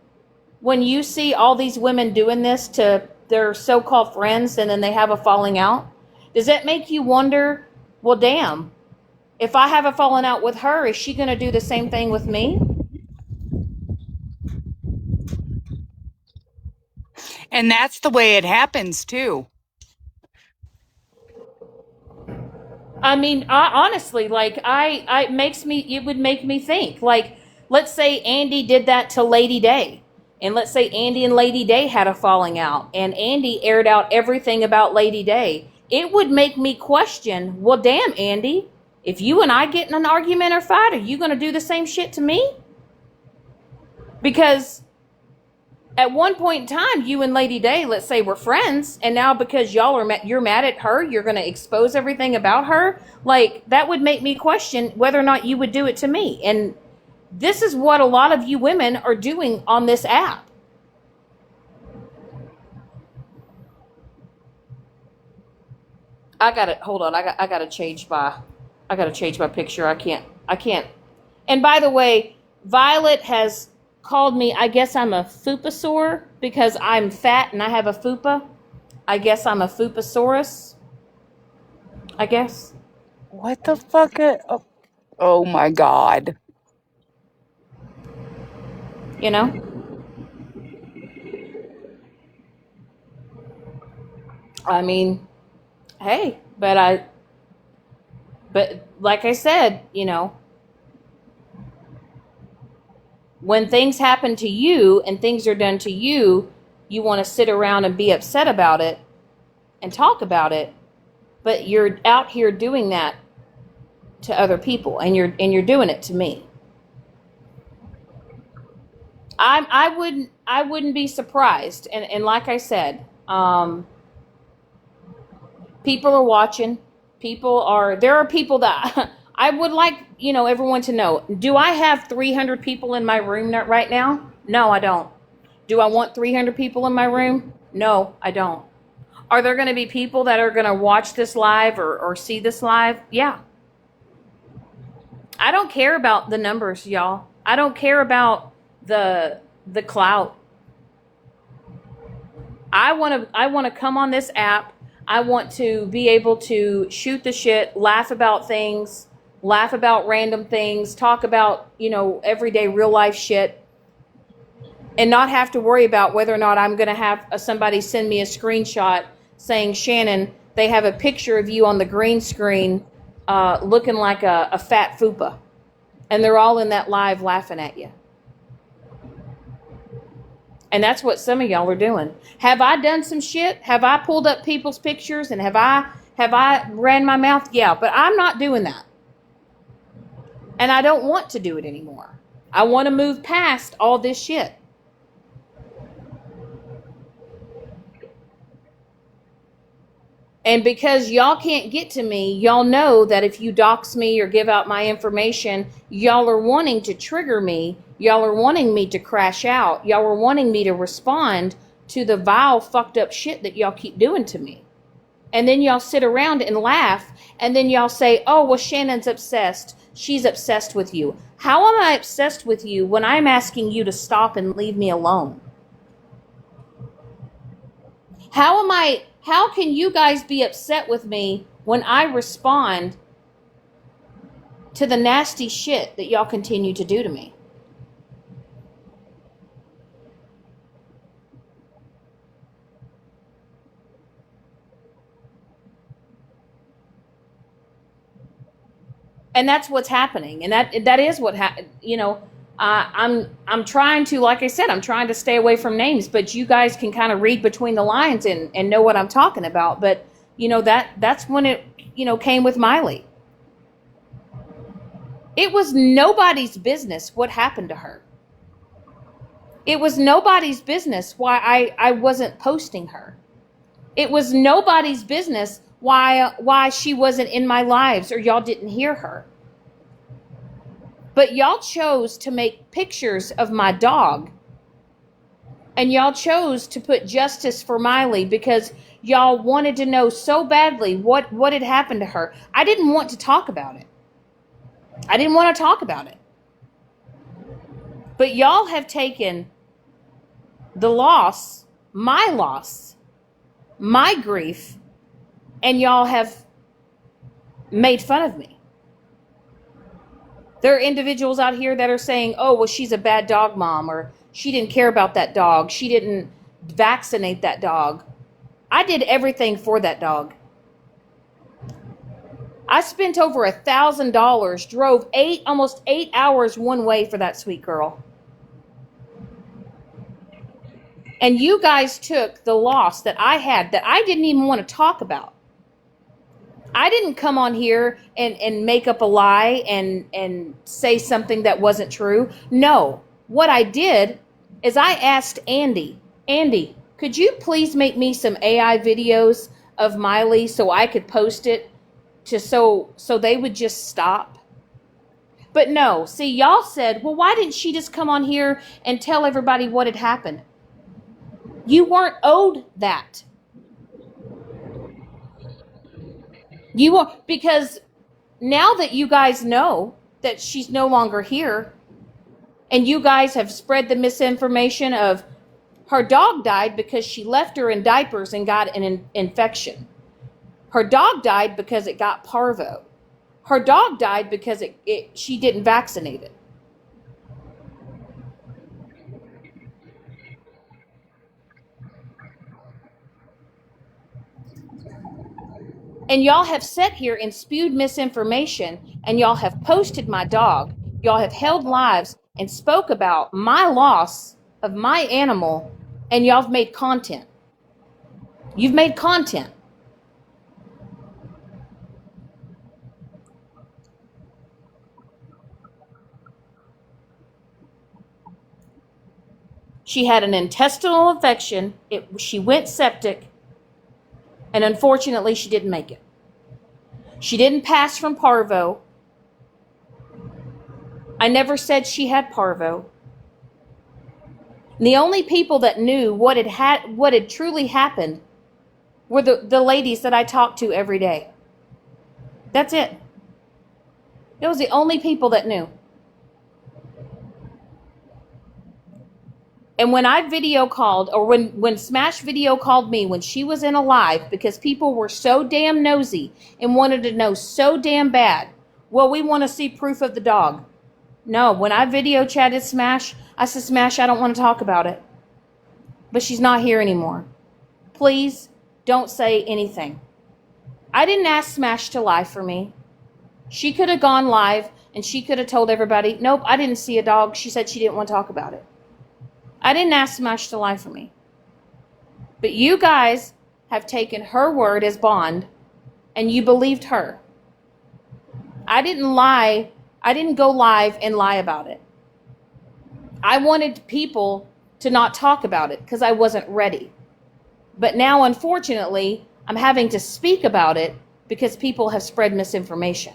when you see all these women doing this to their so-called friends and then they have a falling out? Does that make you wonder, well, damn, if I have a falling out with her, is she going to do the same thing with me? And that's the way it happens too. I mean, honestly, like it would make me think, like, let's say Andy did that to Lady Day. And let's say Andy and Lady Day had a falling out and Andy aired out everything about Lady Day. It would make me question, well, damn, Andy, if you and I get in an argument or fight, are you going to do the same shit to me? Because at one point in time, you and Lady Day, let's say, were friends, and now because you're mad at her, you're going to expose everything about her. Like, that would make me question whether or not you would do it to me. And this is what a lot of you women are doing on this app. Hold on. I gotta change my picture. I can't. And by the way, Violet has called me, I guess I'm a fupasaur because I'm fat and I have a fupa. I guess I'm a fupasaurus. I guess. What the fuck? Oh my God. You know? I mean, hey, but like I said, when things happen to you and things are done to you, you want to sit around and be upset about it and talk about it, but you're out here doing that to other people, and you're doing it to me. I wouldn't be surprised, and like I said, people are watching. There are people that I would like, everyone to know. Do I have 300 people in my room right now? No, I don't. Do I want 300 people in my room? No, I don't. Are there going to be people that are going to watch this live or see this live? Yeah. I don't care about the numbers, y'all. I don't care about the clout. I want to come on this app. I want to be able to shoot the shit, laugh about things, laugh about random things, talk about, everyday real life shit, and not have to worry about whether or not I'm going to have somebody send me a screenshot saying, Shannon, they have a picture of you on the green screen looking like a fat fupa. And they're all in that live laughing at you. And that's what some of y'all are doing. Have I done some shit? Have I pulled up people's pictures and have I ran my mouth? Yeah, but I'm not doing that. And I don't want to do it anymore. I want to move past all this shit. And because y'all can't get to me, y'all know that if you dox me or give out my information, y'all are wanting to trigger me. Y'all are wanting me to crash out. Y'all are wanting me to respond to the vile, fucked up shit that y'all keep doing to me. And then y'all sit around and laugh, and then y'all say, oh, well, Shannon's obsessed. She's obsessed with you. How am I obsessed with you when I'm asking you to stop and leave me alone? How can you guys be upset with me when I respond to the nasty shit that y'all continue to do to me? And that's what's happening. And that is what I'm trying to, like I said, I'm trying to stay away from names, but you guys can kind of read between the lines and know what I'm talking about. But that's when it came with Miley. It was nobody's business what happened to her. It was nobody's business why I wasn't posting her. It was nobody's business why she wasn't in my lives or y'all didn't hear her. But y'all chose to make pictures of my dog. And y'all chose to put justice for Miley because y'all wanted to know so badly what had happened to her. I didn't want to talk about it. I didn't want to talk about it. But y'all have taken the loss, my grief, and y'all have made fun of me. There are individuals out here that are saying, oh, well, she's a bad dog mom, or she didn't care about that dog. She didn't vaccinate that dog. I did everything for that dog. I spent over $1,000, drove almost 8 hours one way for that sweet girl. And you guys took the loss that I had that I didn't even want to talk about. I didn't come on here and make up a lie and say something that wasn't true. No. What I did is I asked Andy, could you please make me some AI videos of Miley so I could post it so they would just stop? But no. See, y'all said, well, why didn't she just come on here and tell everybody what had happened? You weren't owed that. You were, because now that you guys know that she's no longer here, and you guys have spread the misinformation of her dog died because she left her in diapers and got an infection. Her dog died because it got parvo. Her dog died because she didn't vaccinate it. And y'all have sat here and spewed misinformation, and y'all have posted my dog. Y'all have held lives and spoke about my loss of my animal, and y'all have made content. You've made content. She had an intestinal infection. She went septic, and unfortunately, she didn't make it. She didn't pass from parvo. I never said she had parvo. And the only people that knew what had truly happened were the ladies that I talked to every day. That's it. It was the only people that knew. And when I video called, or when Smash video called me when she was in a live, because people were so damn nosy and wanted to know so damn bad, well, we want to see proof of the dog. No, when I video chatted Smash, I said, Smash, I don't want to talk about it. But she's not here anymore. Please don't say anything. I didn't ask Smash to lie for me. She could have gone live and she could have told everybody, nope, I didn't see a dog. She said she didn't want to talk about it. I didn't ask Smash to lie for me. But you guys have taken her word as bond, and you believed her. I didn't lie. I didn't go live and lie about it. I wanted people to not talk about it because I wasn't ready. But now, unfortunately, I'm having to speak about it because people have spread misinformation.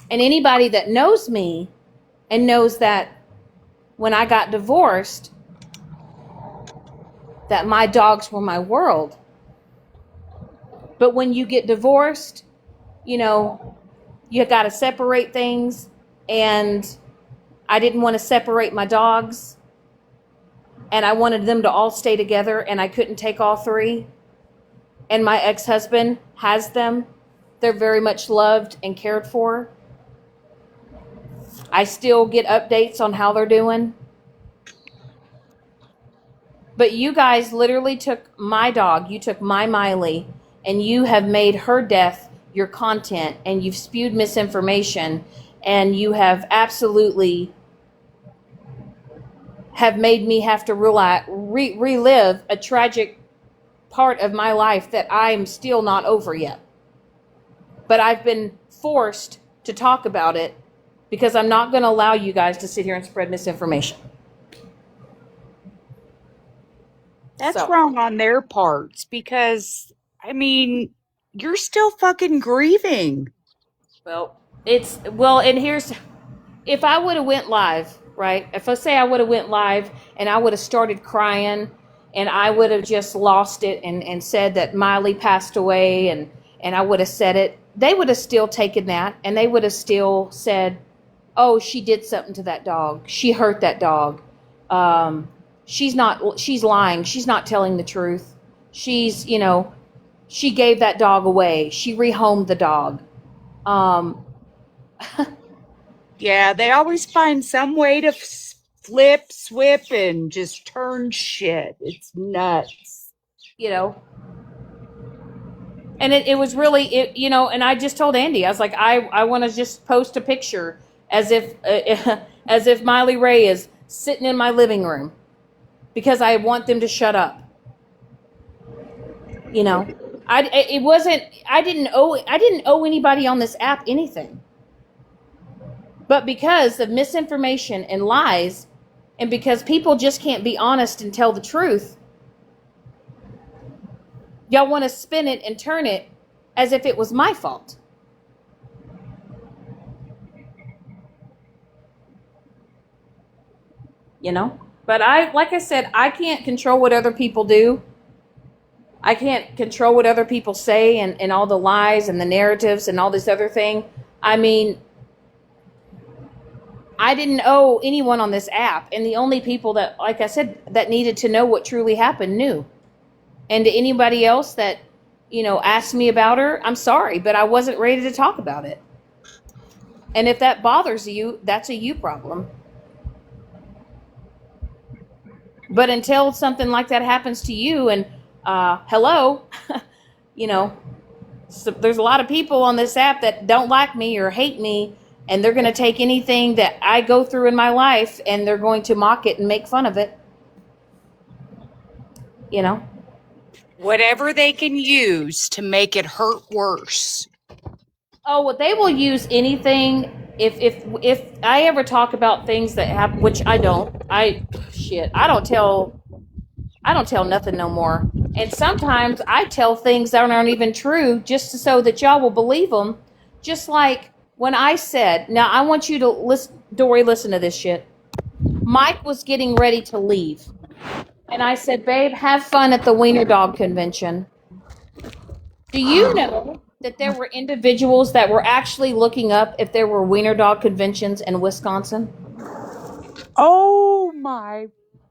And anybody that knows me and knows that when I got divorced, that my dogs were my world. But when you get divorced, you got to separate things. And I didn't want to separate my dogs. And I wanted them to all stay together, and I couldn't take all three. And my ex-husband has them. They're very much loved and cared for. I still get updates on how they're doing. But you guys literally took my dog, you took my Miley, and you have made her death your content, and you've spewed misinformation, and you have absolutely have made me have to relive a tragic part of my life that I'm still not over yet. But I've been forced to talk about it because I'm not going to allow you guys to sit here and spread misinformation. That's wrong on their parts because, I mean, you're still fucking grieving. And here's, if I would have went live, right? If I say I would have went live and I would have started crying and I would have just lost it and said that Miley passed away and I would have said it, they would have still taken that and they would have still said, oh, she did something to that dog. She hurt that dog. She's lying. She's not telling the truth. She gave that dog away. She rehomed the dog. Yeah, they always find some way to flip, swip, and just turn shit. It's nuts. And it was really, and I just told Andy, I was like, I want to just post a picture as if Miley Ray is sitting in my living room because I want them to shut up. I didn't owe anybody on this app anything. But because of misinformation and lies, and because people just can't be honest and tell the truth, y'all want to spin it and turn it as if it was my fault. But like I said, I can't control what other people do. I can't control what other people say and all the lies and the narratives and all this other thing. I mean, I didn't owe anyone on this app. And the only people that, like I said, that needed to know what truly happened knew. And to anybody else that, asked me about her, I'm sorry, but I wasn't ready to talk about it. And if that bothers you, that's a you problem. But until something like that happens to you and, hello, so there's a lot of people on this app that don't like me or hate me, and they're going to take anything that I go through in my life and they're going to mock it and make fun of it. Whatever they can use to make it hurt worse. Oh, well, they will use anything. If I ever talk about things that happen, which I don't, I don't tell nothing no more. And sometimes I tell things that aren't even true just so that y'all will believe them. Just like when I said, now I want you to listen, Dory, listen to this shit. Mike was getting ready to leave. And I said, babe, have fun at the Wiener Dog Convention. Do you know that there were individuals that were actually looking up if there were Wiener Dog conventions in Wisconsin? Oh my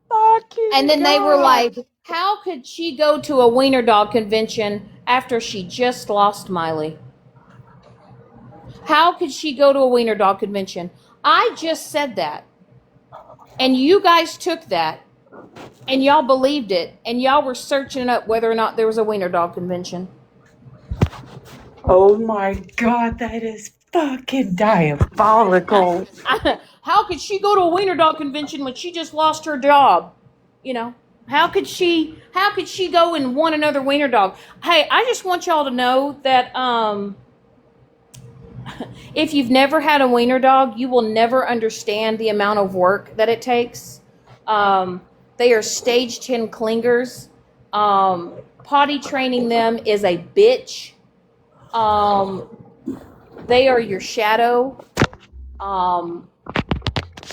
fucking And then God. they were like, how could she go to a Wiener Dog convention after she just lost Miley? How could she go to a Wiener Dog convention? I just said that. And you guys took that and y'all believed it and y'all were searching up whether or not there was a Wiener Dog convention. Oh my God, that is fucking diabolical. How could she go to a wiener dog convention when she just lost her job? You know, how could she go and want another wiener dog? Hey, I just want y'all to know that if you've never had a wiener dog, you will never understand the amount of work that it takes. They are stage 10 clingers. Potty training them is a bitch. They are your shadow.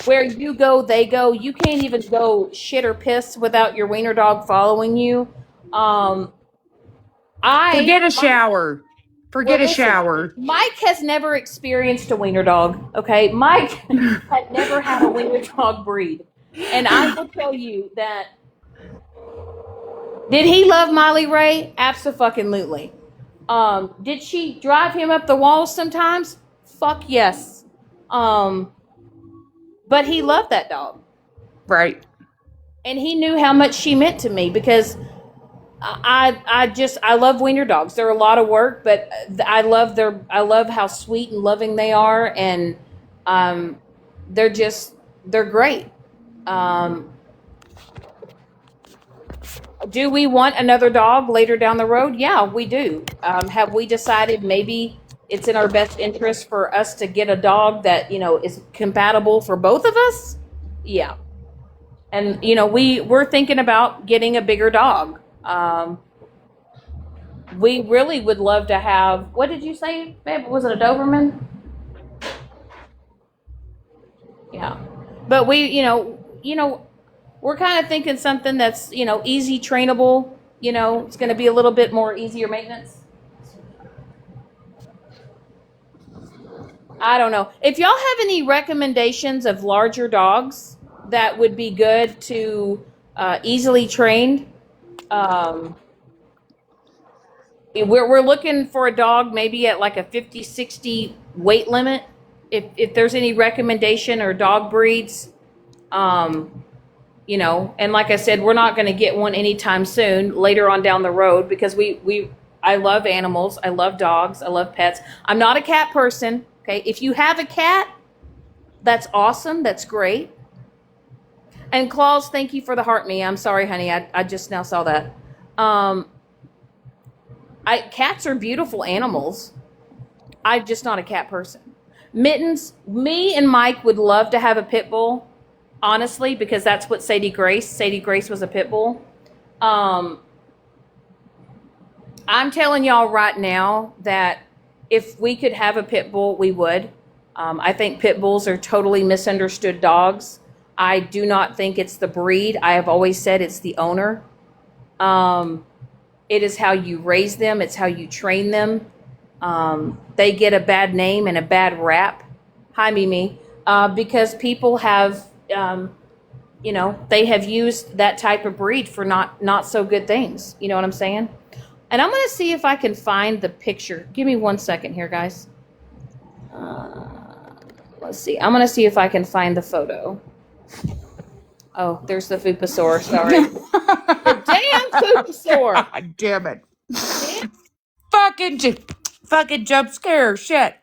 Where you go, they go. You can't even go shit or piss without your wiener dog following you. Forget a shower. Forget a Listen, shower. Mike has never experienced a wiener dog. Okay, Mike had never had a wiener dog breed, and I will tell you that. Did he love Miley Ray? Absolutely. Did she drive him up the walls sometimes? Fuck yes. But he loved that dog, Right. and he knew how much she meant to me because I love wiener dogs. They're a lot of work, but I love how sweet and loving they are, and they're great. Do we want another dog later down the road? Yeah, we do. Have we decided maybe it's in our best interest for us to get a dog that is compatible for both of us? Yeah, and we're thinking about getting a bigger dog. We really would love to have. What did you say, babe? Was it a Doberman? Yeah, but we're kind of thinking something that's easy trainable. It's going to be a little bit more easier maintenance. I don't know if y'all have any recommendations of larger dogs that would be good to easily trained. Um, we're looking for a dog maybe at like a 50, 60 weight limit. If there's any recommendation or dog breeds, um, and like I said, we're not going to get one anytime soon, later on down the road, because I love animals. I love dogs. I love pets. I'm not a cat person. Okay. If you have a cat, that's awesome. That's great. And Claus, thank you for the heart me. I'm sorry, honey. I just now saw that. Um, cats are beautiful animals. I'm just not a cat person. Mittens, me and Mike would love to have a pit bull, honestly, because that's what Sadie Grace was a pit bull. Um, I'm telling y'all right now that if we could have a pit bull, we would. I think pit bulls are totally misunderstood dogs. I do not think it's the breed. I have always said it's the owner. Um, it is how you raise them. It's how you train them. They get a bad name and a bad rap. Hi, Mimi. Because people have, they have used that type of breed for not so good things. You know what I'm saying? And I'm going to see if I can find the picture. Give me 1 second here, guys. Let's see. I'm going to see if I can find the photo. Oh, there's the Fupasaur. Sorry. The damn Fupasaur. God damn it. Fucking jump scare. Shit.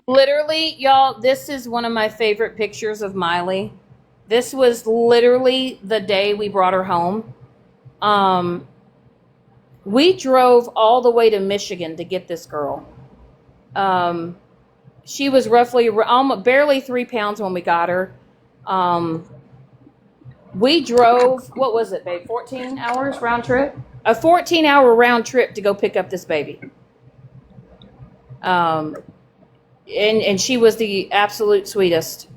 Literally, y'all, this is one of my favorite pictures of Miley. This was literally the day we brought her home. Um, we drove all the way to Michigan to get this girl. Um, she was roughly almost barely 3 pounds when we got her. Um, we drove, what was it, babe? 14 hours round trip? A 14-hour round trip to go pick up this baby. Um, and she was the absolute sweetest.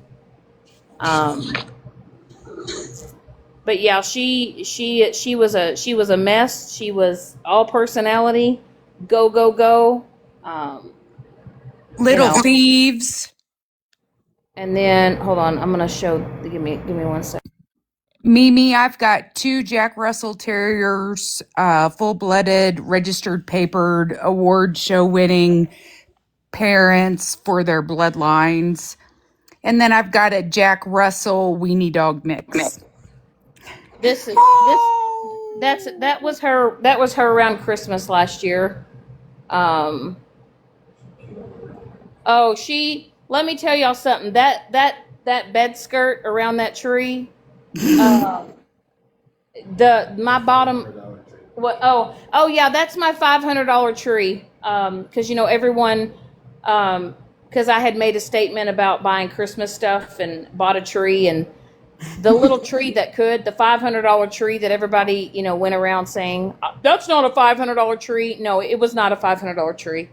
Um, but yeah, she was a mess. She was all personality, go go go. Um, Little thieves. And then hold on, I'm gonna show. Give me 1 second. Mimi, I've got 2 Jack Russell Terriers, full-blooded, registered, papered, award show winning parents for their bloodlines. And then I've got a Jack Russell weenie dog mix. This is this Oh. that was her around Christmas last year. Um, oh, let me tell y'all something. That bed skirt around that tree, uh, the my bottom what oh yeah, that's my $500 tree. Because everyone, because I had made a statement about buying Christmas stuff and bought a tree, and the little tree the $500 tree that everybody went around saying, that's not a $500 tree. No, it was not a $500 tree.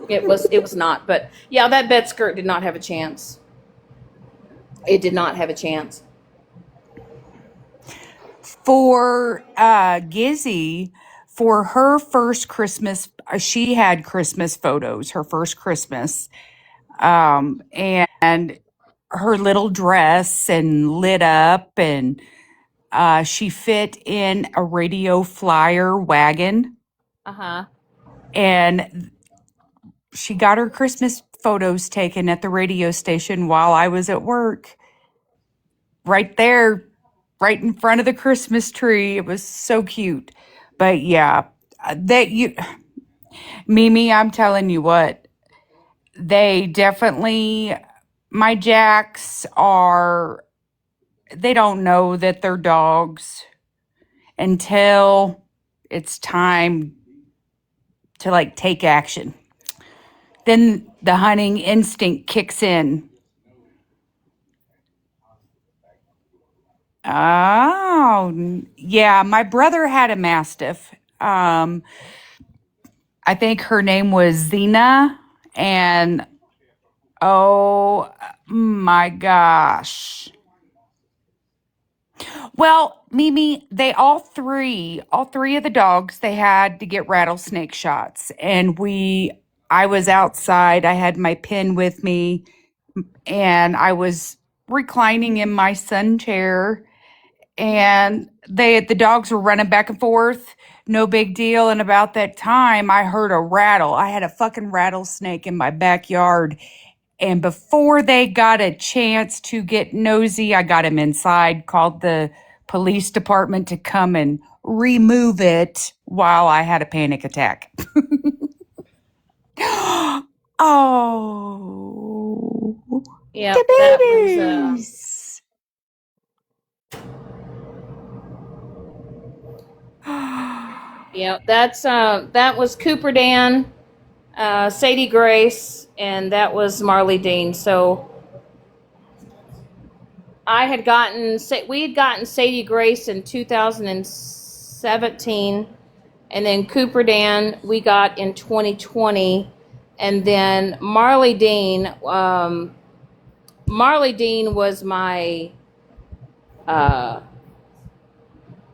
It was not. But yeah, that bed skirt did not have a chance. It did not have a chance. For Gizzy, for her first Christmas, she had Christmas photos, her first Christmas, and her little dress and lit up, and she fit in a radio flyer wagon, Uh-huh. and she got her Christmas photos taken at the radio station while I was at work, right there, right in front of the Christmas tree. It was so cute. But yeah, that you, Mimi, I'm telling you what, they definitely, my Jacks are, they don't know that they're dogs until it's time to like take action. Then the hunting instinct kicks in. Oh, yeah. My brother had a Mastiff. I think her name was Zena. And oh my gosh. Well, Mimi, all three of the dogs, they had to get rattlesnake shots. And I was outside. I had my pin with me, and I was reclining in my sun chair, and the dogs were running back and forth, no big deal. And about that time I heard a rattle. I had a fucking rattlesnake in my backyard, and before they got a chance to get nosy, I got him inside, called the police department to come and remove it while I had a panic attack. Oh, Yeah, the that was babies. yeah, that was Cooper Dan, Sadie Grace, and that was Marley Dean. So we had gotten Sadie Grace in 2017, and then Cooper Dan we got in 2020, and then Marley Dean was my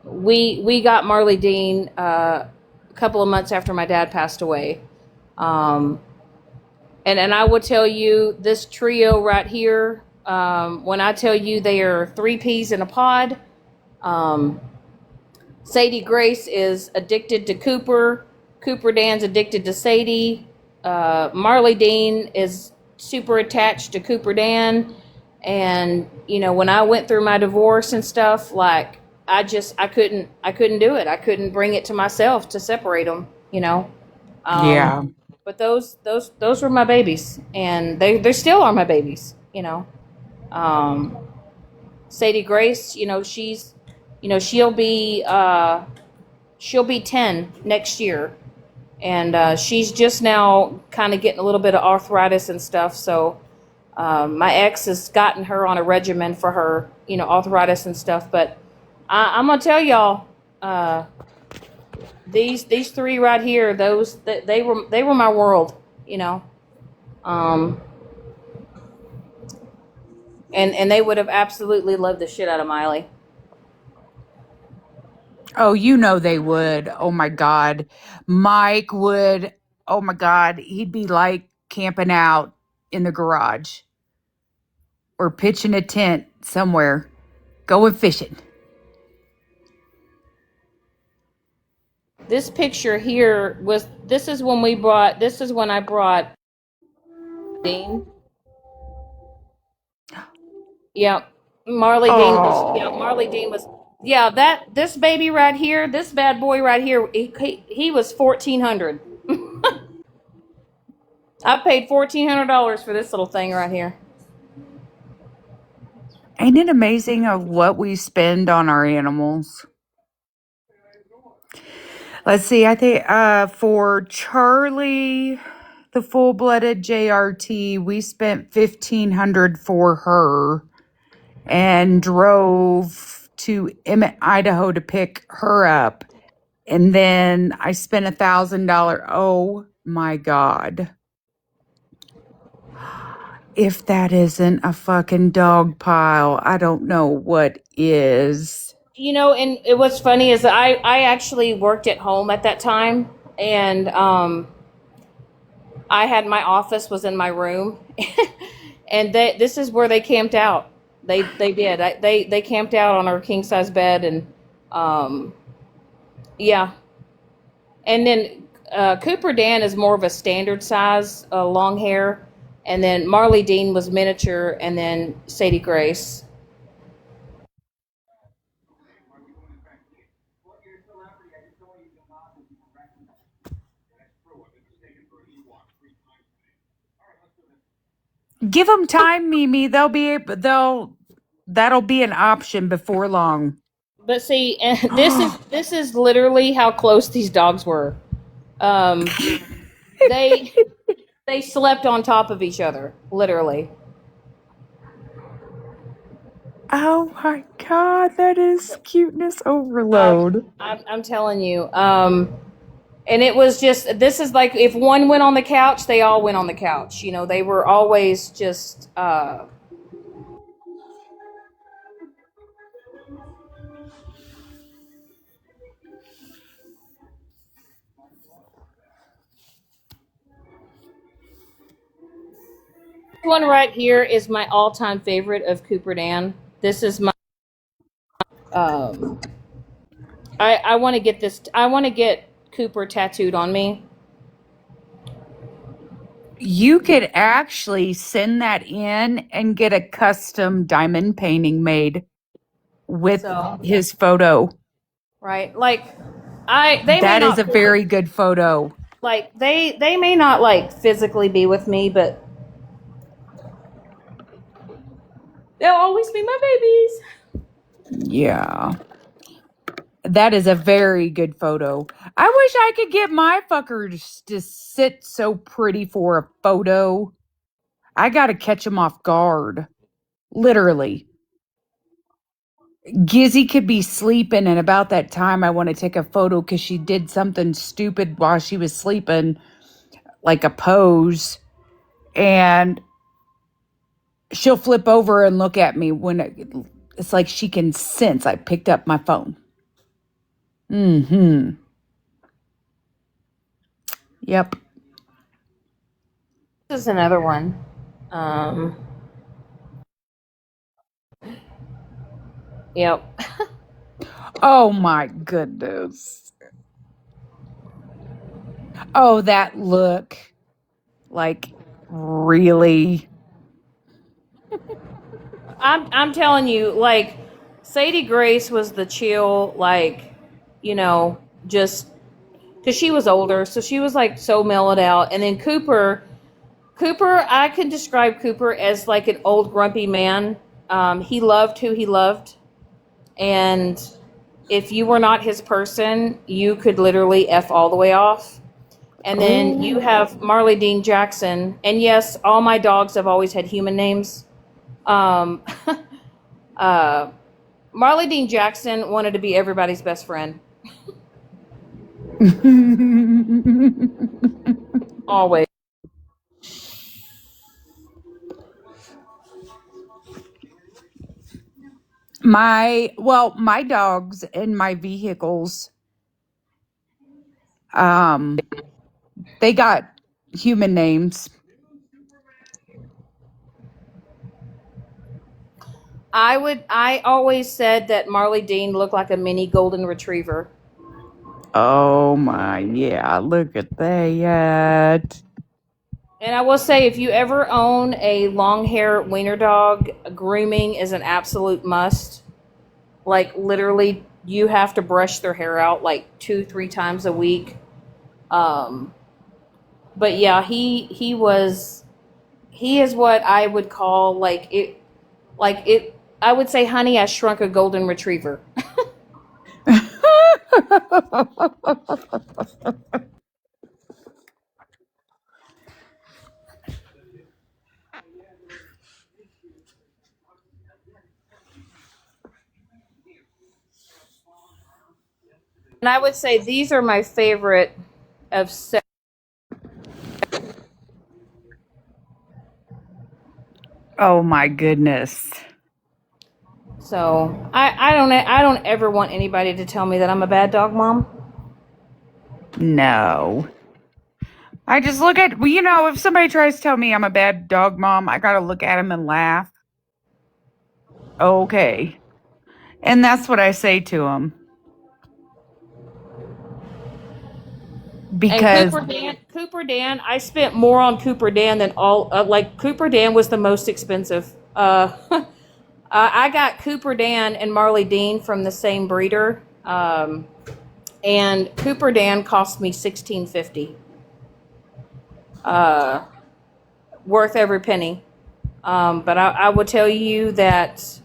we got Marley Dean a couple of months after my dad passed away. Um, and I will tell you, this trio right here, when I tell you they are three peas in a pod, um, Sadie Grace is addicted to Cooper. Cooper Dan's addicted to Sadie. Marley Dean is super attached to Cooper Dan. And when I went through my divorce and stuff, like I couldn't do it. I couldn't bring it to myself to separate them. Yeah. But those were my babies, and they still are my babies. Um, Sadie Grace, she'll be 10 next year, and she's just now kind of getting a little bit of arthritis and stuff. So my ex has gotten her on a regimen for her, arthritis and stuff. But I'm gonna tell y'all, these three right here, they were my world, um, and they would have absolutely loved the shit out of Miley. Oh, they would. Oh my God. Mike would. Oh my God. He'd be like camping out in the garage or pitching a tent somewhere, going fishing. This picture here this is when I brought Dean. Yeah, Marley Dean was. Yeah, Oh. Marley Dean was. Yeah, this baby right here, this bad boy right here, he was 1,400. I paid $1,400 for this little thing right here. Ain't it amazing of what we spend on our animals? Let's see. I think for Charlie, the full-blooded JRT, we spent 1,500 for her and drove to Emmett, Idaho to pick her up. And then I spent $1,000. Oh my God. If that isn't a fucking dog pile, I don't know what is. You know, and what's funny is that I actually worked at home at that time, and I had my office was in my room, and this is where they camped out. They did. They camped out on our king size bed, and um, yeah. And then Cooper Dan is more of a standard size, long hair, and then Marley Dean was miniature, and then Sadie Grace. Give them time, Mimi. That'll be an option before long. But see, and this is literally how close these dogs were. Um, they they slept on top of each other, literally. Oh my God, that is cuteness Um, overload. I'm telling you. And it was just, this is like if one went on the couch, they all went on the couch. You know, they were always just. One right here is my all-time favorite of Cooper Dan. This is my. Um, I want to get this. I want to get Cooper tattooed on me. You could actually send that in and get a custom diamond painting made with So his photo. right, like they may That is not a very good photo. like they may not like physically be with me, but they'll always be my babies. Yeah. That is a very good photo. I wish I could get my fuckers to sit so pretty for a photo. I got to catch them off guard. Literally. Gizzy could be sleeping, and about that time, I want to take a photo because she did something stupid while she was sleeping, like a pose. And she'll flip over and look at me it's like she can sense I picked up my phone. Mm-hmm. Yep. This is another one. Um, yep. Oh my goodness. Oh, that look. Like, really? I'm telling you, like Sadie Grace was the chill, like, you know, just because she was older, so she was like so mellowed out. And then Cooper, I can describe Cooper as like an old grumpy man. He loved who he loved, and if you were not his person, you could literally f all the way off. And then you Oh. have Marley Dean Jackson, and yes, all my dogs have always had human names. Um, uh, Marley Dean Jackson wanted to be everybody's best friend, always. My dogs and my vehicles, um, they got human names. I always said that Marley Dean looked like a mini golden retriever. Oh my, yeah, look at that. And I will say, if you ever own a long hair wiener dog, grooming is an absolute must. Like literally, you have to brush their hair out like 2-3 times a week. Um, but yeah, he is what I would call like it. I would say, honey, I shrunk a golden retriever. And I would say these are my favorite of seven. Oh my goodness. So I don't ever want anybody to tell me that I'm a bad dog mom. No. I just look at, well, you know, if somebody tries to tell me I'm a bad dog mom, I got to look at them and laugh. Okay. And that's what I say to them. And Because, Cooper Dan, I spent more on Cooper Dan than all. Like Cooper Dan was the most expensive. I got Cooper Dan and Marley Dean from the same breeder, and Cooper Dan cost me $16.50. Worth every penny. But I will tell you that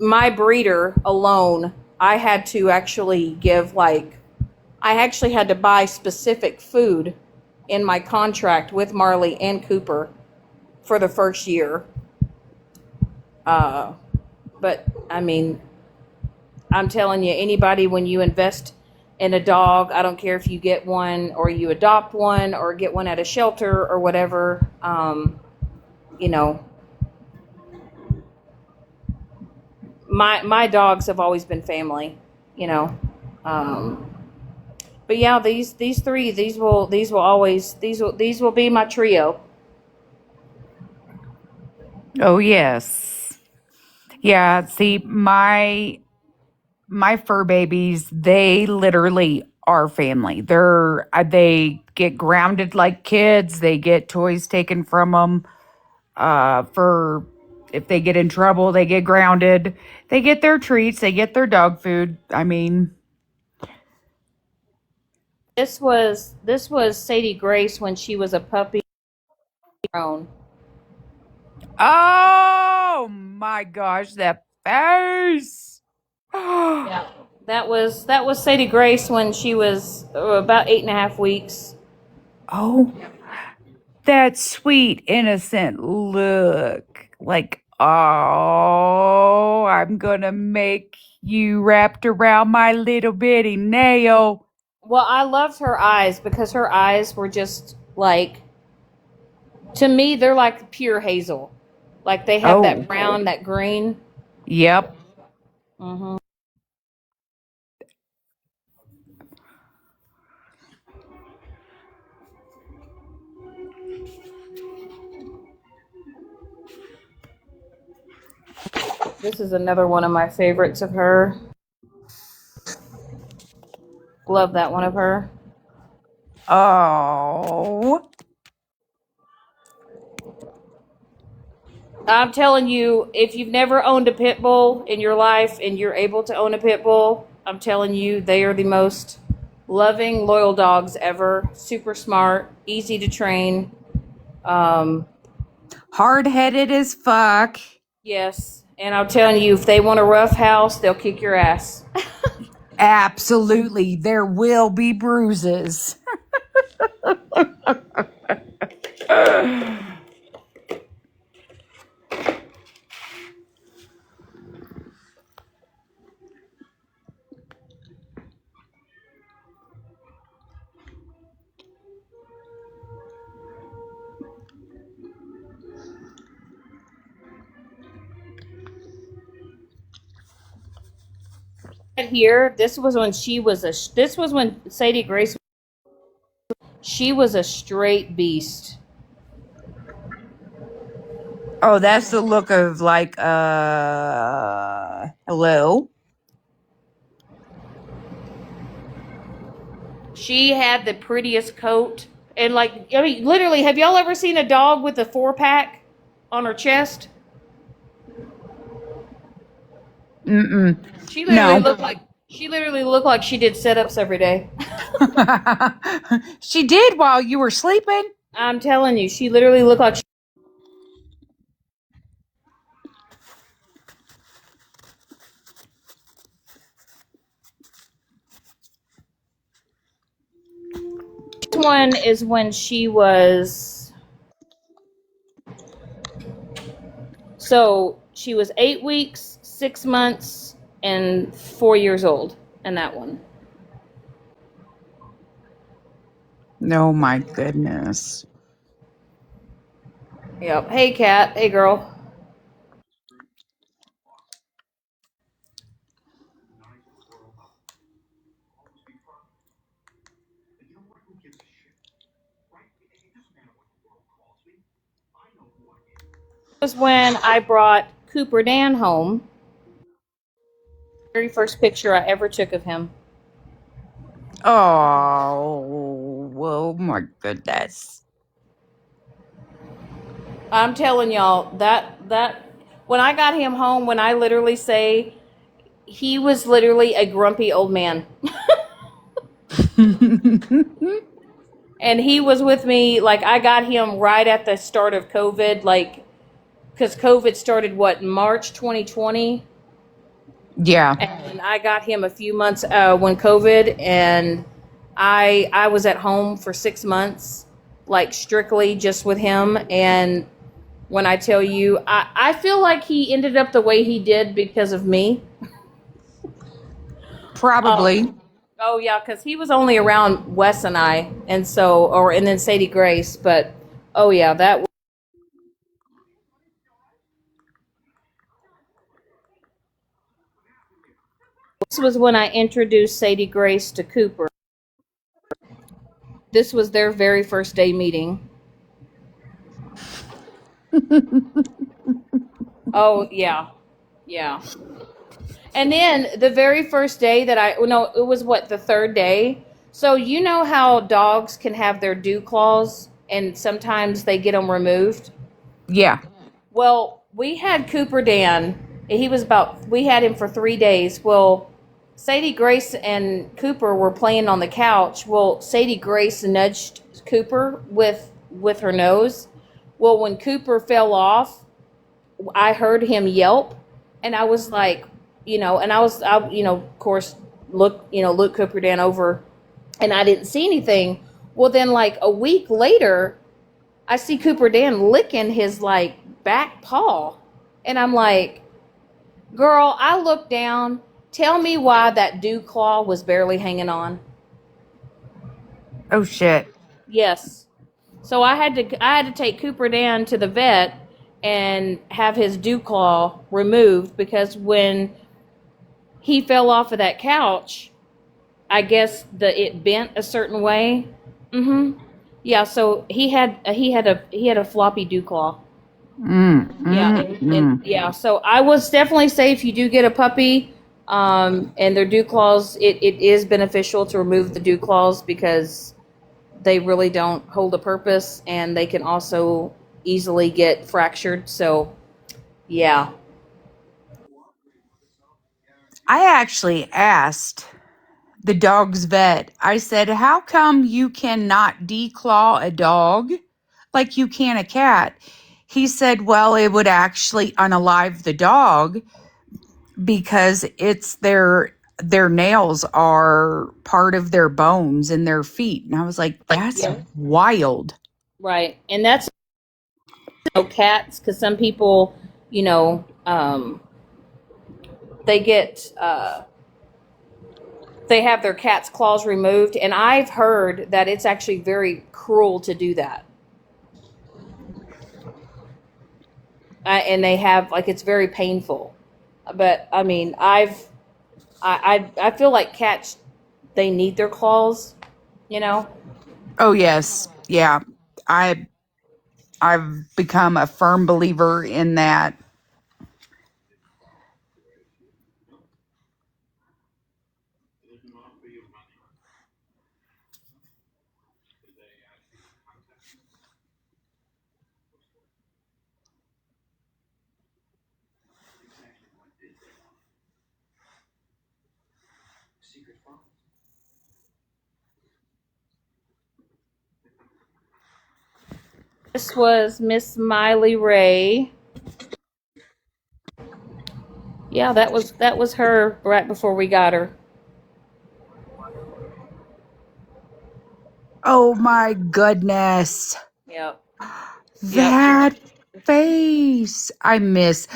my breeder alone, I had to actually give like I actually had to buy specific food in my contract with Marley and Cooper for the first year. But I mean, I'm telling you, anybody, when you invest in a dog, I don't care if you get one or you adopt one or get one at a shelter or whatever, you know, my dogs have always been family, you know. But yeah, these three, these will always these will be my trio. oh, yes. Yeah. See, my fur babies, they literally are family. They get grounded like kids. They get toys taken from them. For if they get in trouble, they get grounded. They get their treats. They get their dog food. I mean, This was Sadie Grace when she was a puppy grown. oh my gosh, that face. Yeah, that was Sadie Grace when she was about 8.5 weeks. Oh, that sweet, innocent look. Like, oh, I'm gonna make you wrapped around my little bitty nail. Well, I loved her eyes because her eyes were just like, to me, they're like pure hazel. Like they have that Oh, brown, that green. yep. Hmm. This is another one of my favorites of her. Love that one of her. Oh, I'm telling you, if you've never owned a pit bull in your life and you're able to own a pit bull, I'm telling you, they are the most loving, loyal dogs ever. Super smart, easy to train. Um, hard-headed as fuck. yes, and I'm telling you, if they want a rough house, they'll kick your ass. Absolutely, there will be bruises. And here, this was when Sadie Grace, she was a straight beast. Oh, that's the look of like, hello. She had the prettiest coat. And like, I mean, literally, have y'all ever seen a dog with a 4-pack on her chest? She literally No. looked like she did sit-ups every day. She did while you were sleeping. I'm telling you, she literally looked like she This one is when she was she was 8 weeks, 6 months, and 4 years old in that one. Oh my goodness. Yep. Hey cat. Hey girl. This was when I brought Cooper Dan home. Very first picture I ever took of him. Oh my goodness. I'm telling y'all that when I got him home, when I literally say he was literally a grumpy old man. And he was with me, like, I got him right at the start of COVID, like, because COVID started, what, March 2020? Yeah. And I got him a few months when COVID, and I was at home for 6 months, like, strictly just with him. And when I tell you, I feel like he ended up the way he did because of me. Probably. Oh yeah, because he was only around Wes and I, and and then Sadie Grace. But oh yeah, this was when I introduced Sadie Grace to Cooper. This was their very first day meeting. Oh yeah, yeah. And then the very first day that no, it was what, the third day. So you know how dogs can have their dew claws, and sometimes they get them removed. Yeah. Well, we had Cooper Dan. We had him for 3 days. Well, Sadie Grace and Cooper were playing on the couch. Well, Sadie Grace nudged Cooper with her nose. Well, when Cooper fell off, I heard him yelp, and I was like, of course, look Cooper Dan over, and I didn't see anything. Well, then, like a week later, I see Cooper Dan licking his like back paw. And I'm like, girl, I looked down. Tell me why that dew claw was barely hanging on. Oh shit. Yes. So I had to take Cooper Dan to the vet and have his dew claw removed because when he fell off of that couch, I guess it bent a certain way. Mhm. Yeah, so he had a floppy dew claw. Yeah, and yeah. So I would definitely say if you do get a puppy, and their dew claws, it is beneficial to remove the dew claws because they really don't hold a purpose, and they can also easily get fractured. So yeah. I actually asked the dog's vet, I said, how come you cannot declaw a dog like you can a cat? He said, well, it would actually unalive the dog because it's their nails are part of their bones in their feet. And I was like, that's Yeah. wild. Right, and that's cats because some people, you know, they get they have their cat's claws removed, and I've heard that it's actually very cruel to do that. And they have like it's very painful. But I mean, I feel like cats, they need their claws, you know. Oh yes. Yeah. I I've become a firm believer in that. This was Miss Miley Ray. Yeah, that was her right before we got her. Oh my goodness. Yep. Yep. That face. I miss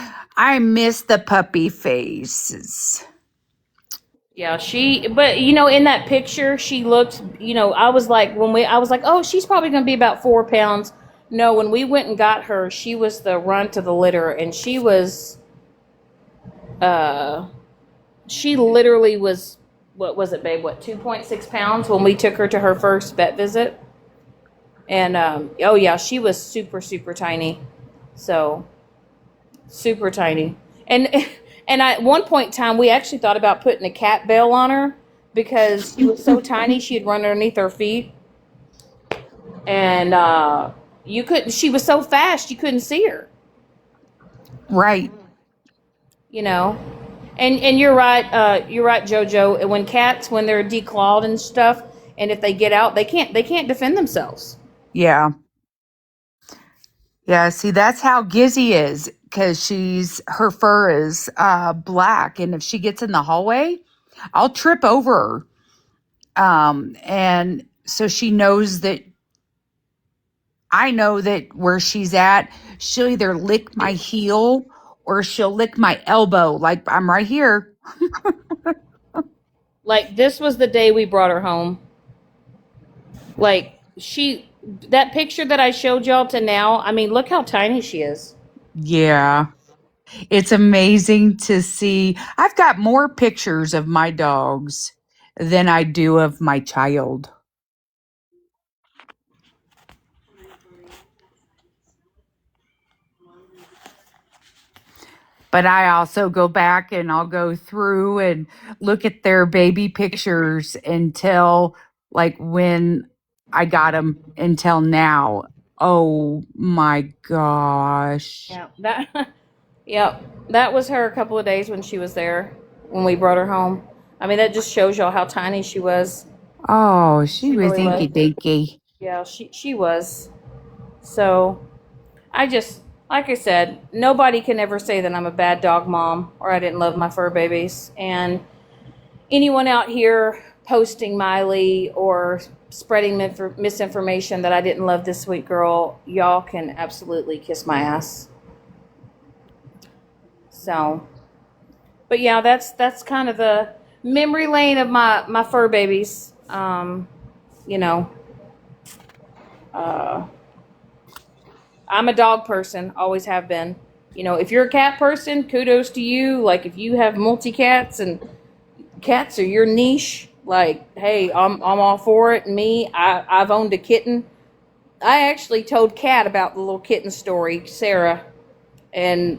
the puppy faces. Yeah, but in that picture, she looked, I was like, I was like, oh, she's probably going to be about 4 pounds. No, when we went and got her, she was the runt of the litter, and uh, she literally was, what was it, babe? What, 2.6 pounds when we took her to her first vet visit? And, oh yeah, she was super, super tiny. So, super tiny. And and at one point in time, we actually thought about putting a cat veil on her because she was so tiny she'd run underneath her feet, and you couldn't. She was so fast you couldn't see her. Right. You know, and you're right. You're right, JoJo. When they're declawed and stuff, and if they get out, they can't defend themselves. Yeah. Yeah. See, that's how Gizzy is because her fur is black. And if she gets in the hallway, I'll trip over her. And so she knows that I know that where she's at, she'll either lick my heel or she'll lick my elbow. Like I'm right here. Like this was the day we brought her home. Like that picture that I showed y'all to now, I mean, look how tiny she is. Yeah. It's amazing to see. I've got more pictures of my dogs than I do of my child. But I also go back and I'll go through and look at their baby pictures until like when I got them until now. Oh my gosh. Yeah, yep, that was her a couple of days when she was there when we brought her home. I mean, that just shows y'all how tiny she was. Oh, she She was really inky was. dinky. Yeah, she was. So I just, like I said, nobody can ever say that I'm a bad dog mom or I didn't love my fur babies. And anyone out here posting Miley or spreading misinformation that I didn't love this sweet girl, y'all can absolutely kiss my ass. So, but yeah, that's kind of the memory lane of my fur babies. You know, uh, I'm a dog person, always have been. If you're a cat person, kudos to you. Like if you have multi cats and cats are your niche, like hey, I'm all for it. I've owned a kitten. I actually told Kat about the little kitten story, Sarah. And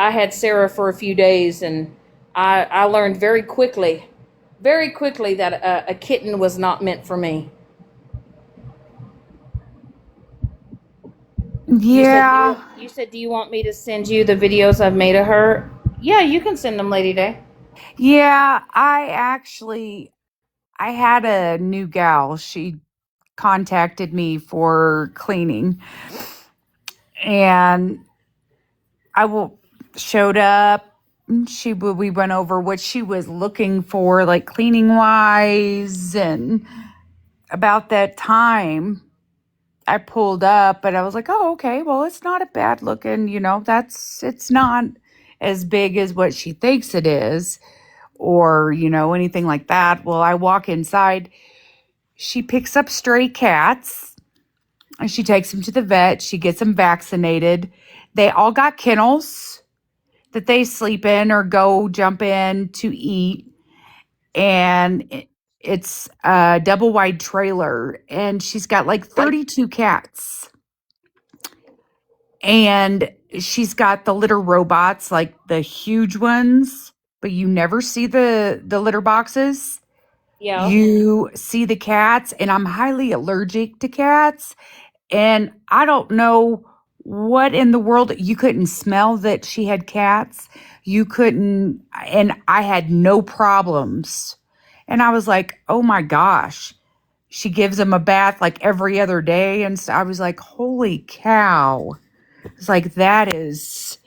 I had Sarah for a few days, and I learned very quickly that a kitten was not meant for me. You said, Yeah. do you want me to send you the videos I've made of her? Yeah, you can send them, Lady Day. Yeah, I had a new gal. She contacted me for cleaning and showed up. We went over what she was looking for, like cleaning wise, and about that time I pulled up, and I was like, "Oh, okay. Well, it's not a bad looking. It's not as big as what she thinks it is, or anything like that." Well, I walk inside. She picks up stray cats and she takes them to the vet. She gets them vaccinated. They all got kennels that they sleep in or go jump in to eat. And it's a double wide trailer. And she's got like 32 cats. And she's got the litter robots, like the huge ones, but you never see the litter boxes. Yeah. You see the cats, and I'm highly allergic to cats. And I don't know what in the world, you couldn't smell that she had cats. You couldn't, and I had no problems And I was like, oh my gosh. She gives him a bath like every other day. And so I was like, holy cow. It's like, that is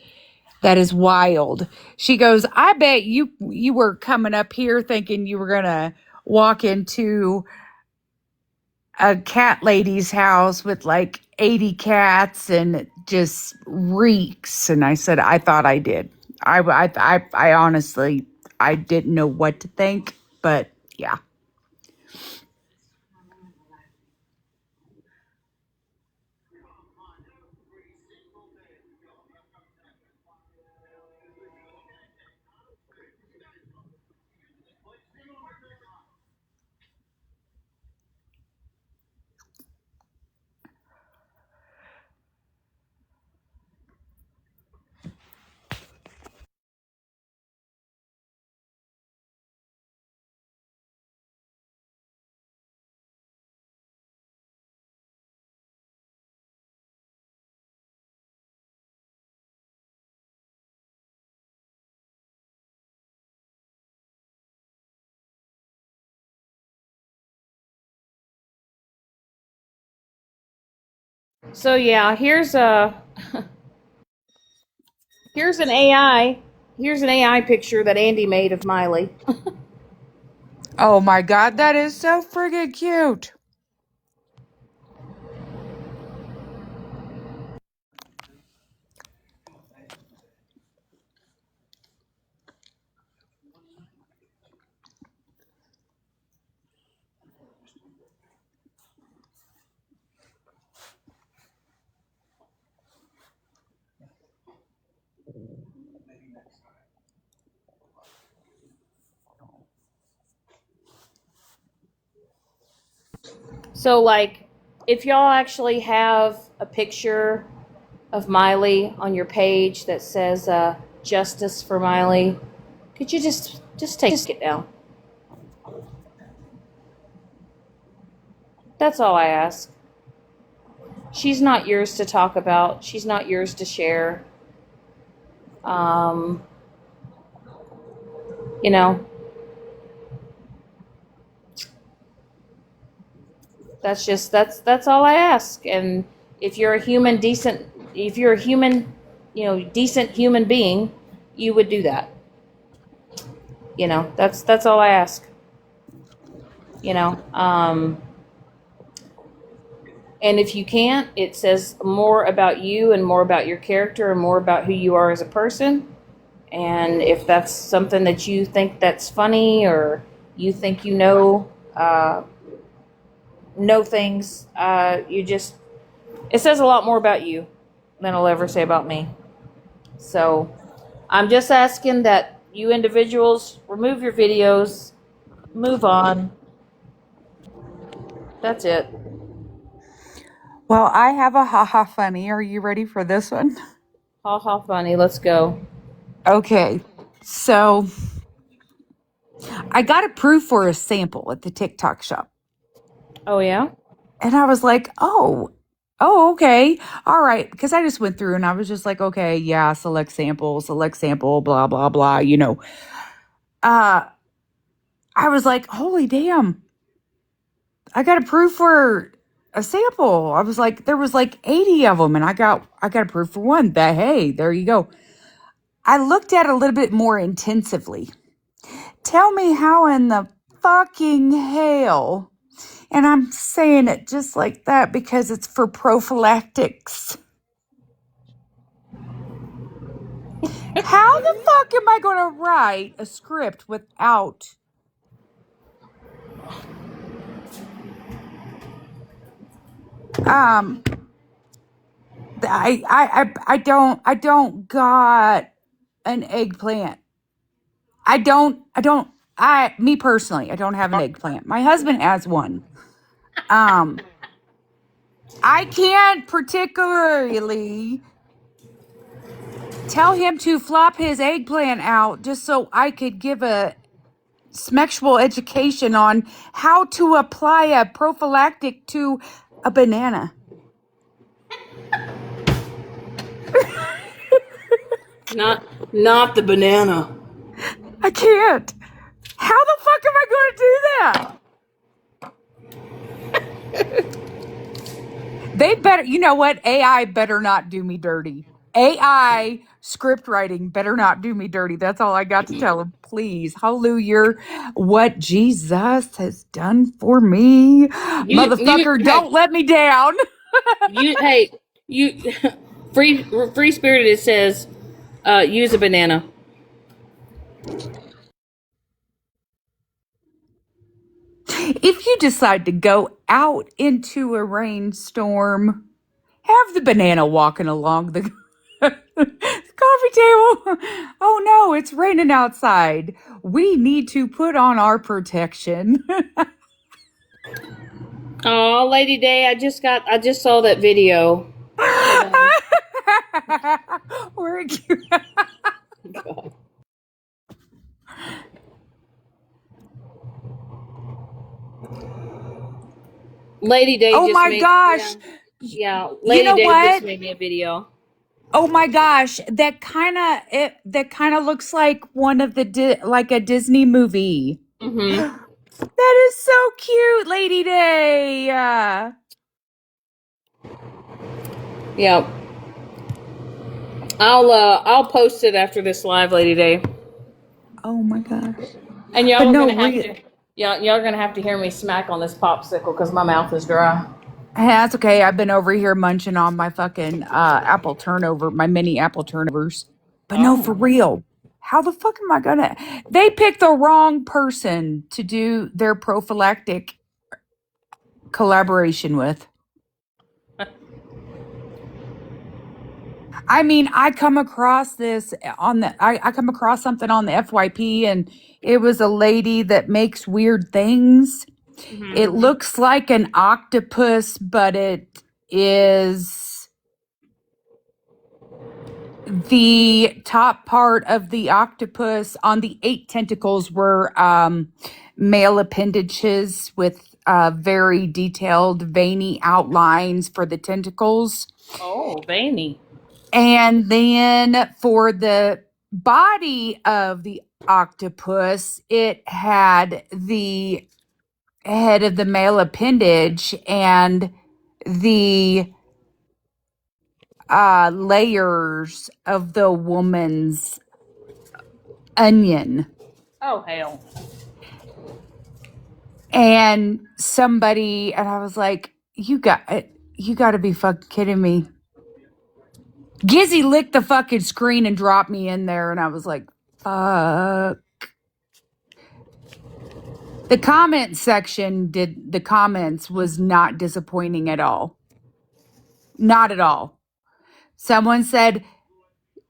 wild. She goes, I bet you were coming up here thinking you were going to walk into a cat lady's house with like 80 cats and it just reeks. And I said, I thought I did. I honestly, I didn't know what to think, but yeah. So yeah, here's an AI picture that Andy made of Miley. Oh my God, that is so friggin' cute. So like, if y'all actually have a picture of Miley on your page that says "Justice for Miley," could you just take it down? That's all I ask. She's not yours to talk about. She's not yours to share. Um, you know, that's all I ask. And if you're a human decent, if you're a human, decent human being, you would do that. That's all I ask. You know, and if you can't, it says more about you and more about your character and more about who you are as a person. And if that's something that you think that's funny or you think know things, it says a lot more about you than it'll ever say about me. So I'm just asking that you individuals remove your videos, move on. That's it. Well, I have a haha funny. Are you ready for this one? Ha ha funny. Let's go. Okay. So I got approved for a sample at the TikTok shop. Oh yeah? And I was like, oh, okay. All right. Because I just went through and I was just like, okay, yeah, select sample, blah, blah, blah, I was like, holy damn. I got approved for a sample. I was like, there was like 80 of them and I got approved for one. That, hey, there you go. I looked at it a little bit more intensively. Tell me how in the fucking hell, and I'm saying it just like that because it's for prophylactics. How the fuck am I going to write a script without I don't got an eggplant. Me personally, I don't have an eggplant. My husband has one. I can't particularly tell him to flop his eggplant out just so I could give a sexual education on how to apply a prophylactic to a banana. Not the banana. I can't. How the fuck am I going to do that? They better, you know what? AI better not do me dirty. AI script writing better not do me dirty. That's all I got to tell them. Please, hallelujah, what Jesus has done for me. Motherfucker, Hey, don't let me down. you free spirited. It says, use a banana. If you decide to go out into a rainstorm, have the banana walking along the coffee table. Oh no, it's raining outside. We need to put on our protection. Oh, Lady Day, I just saw that video. We're cute. God. Lady Day Oh just my made gosh. yeah. You Lady know Day just what? made me a video. Oh my gosh, that kind of looks like one of the like a Disney movie. Mm-hmm. That is so cute, Lady Day. Yeah. I'll post it after this live, Lady Day. Oh my gosh. And y'all But are no, gonna have to y'all are gonna have to hear me smack on this popsicle because my mouth is dry. that's okay. I've been over here munching on my fucking apple turnover, my mini apple turnovers. But no, for Oh. real. How the fuck am I gonna? They picked the wrong person to do their prophylactic collaboration with. I mean, I come across this on the I come across something on the FYP, and it was a lady that makes weird things. Mm-hmm. It looks like an octopus, but it is the top part of the octopus. On the 8 tentacles were male appendages with very detailed veiny outlines for the tentacles. Oh, veiny. And then for the body of the octopus, it had the head of the male appendage and the layers of the woman's onion. Oh hell. And somebody, and I was like, you got to be fucking kidding me. Gizzy licked the fucking screen and dropped me in there, and I was like, fuck. The comment section the comments was not disappointing at all. Not at all. Someone said,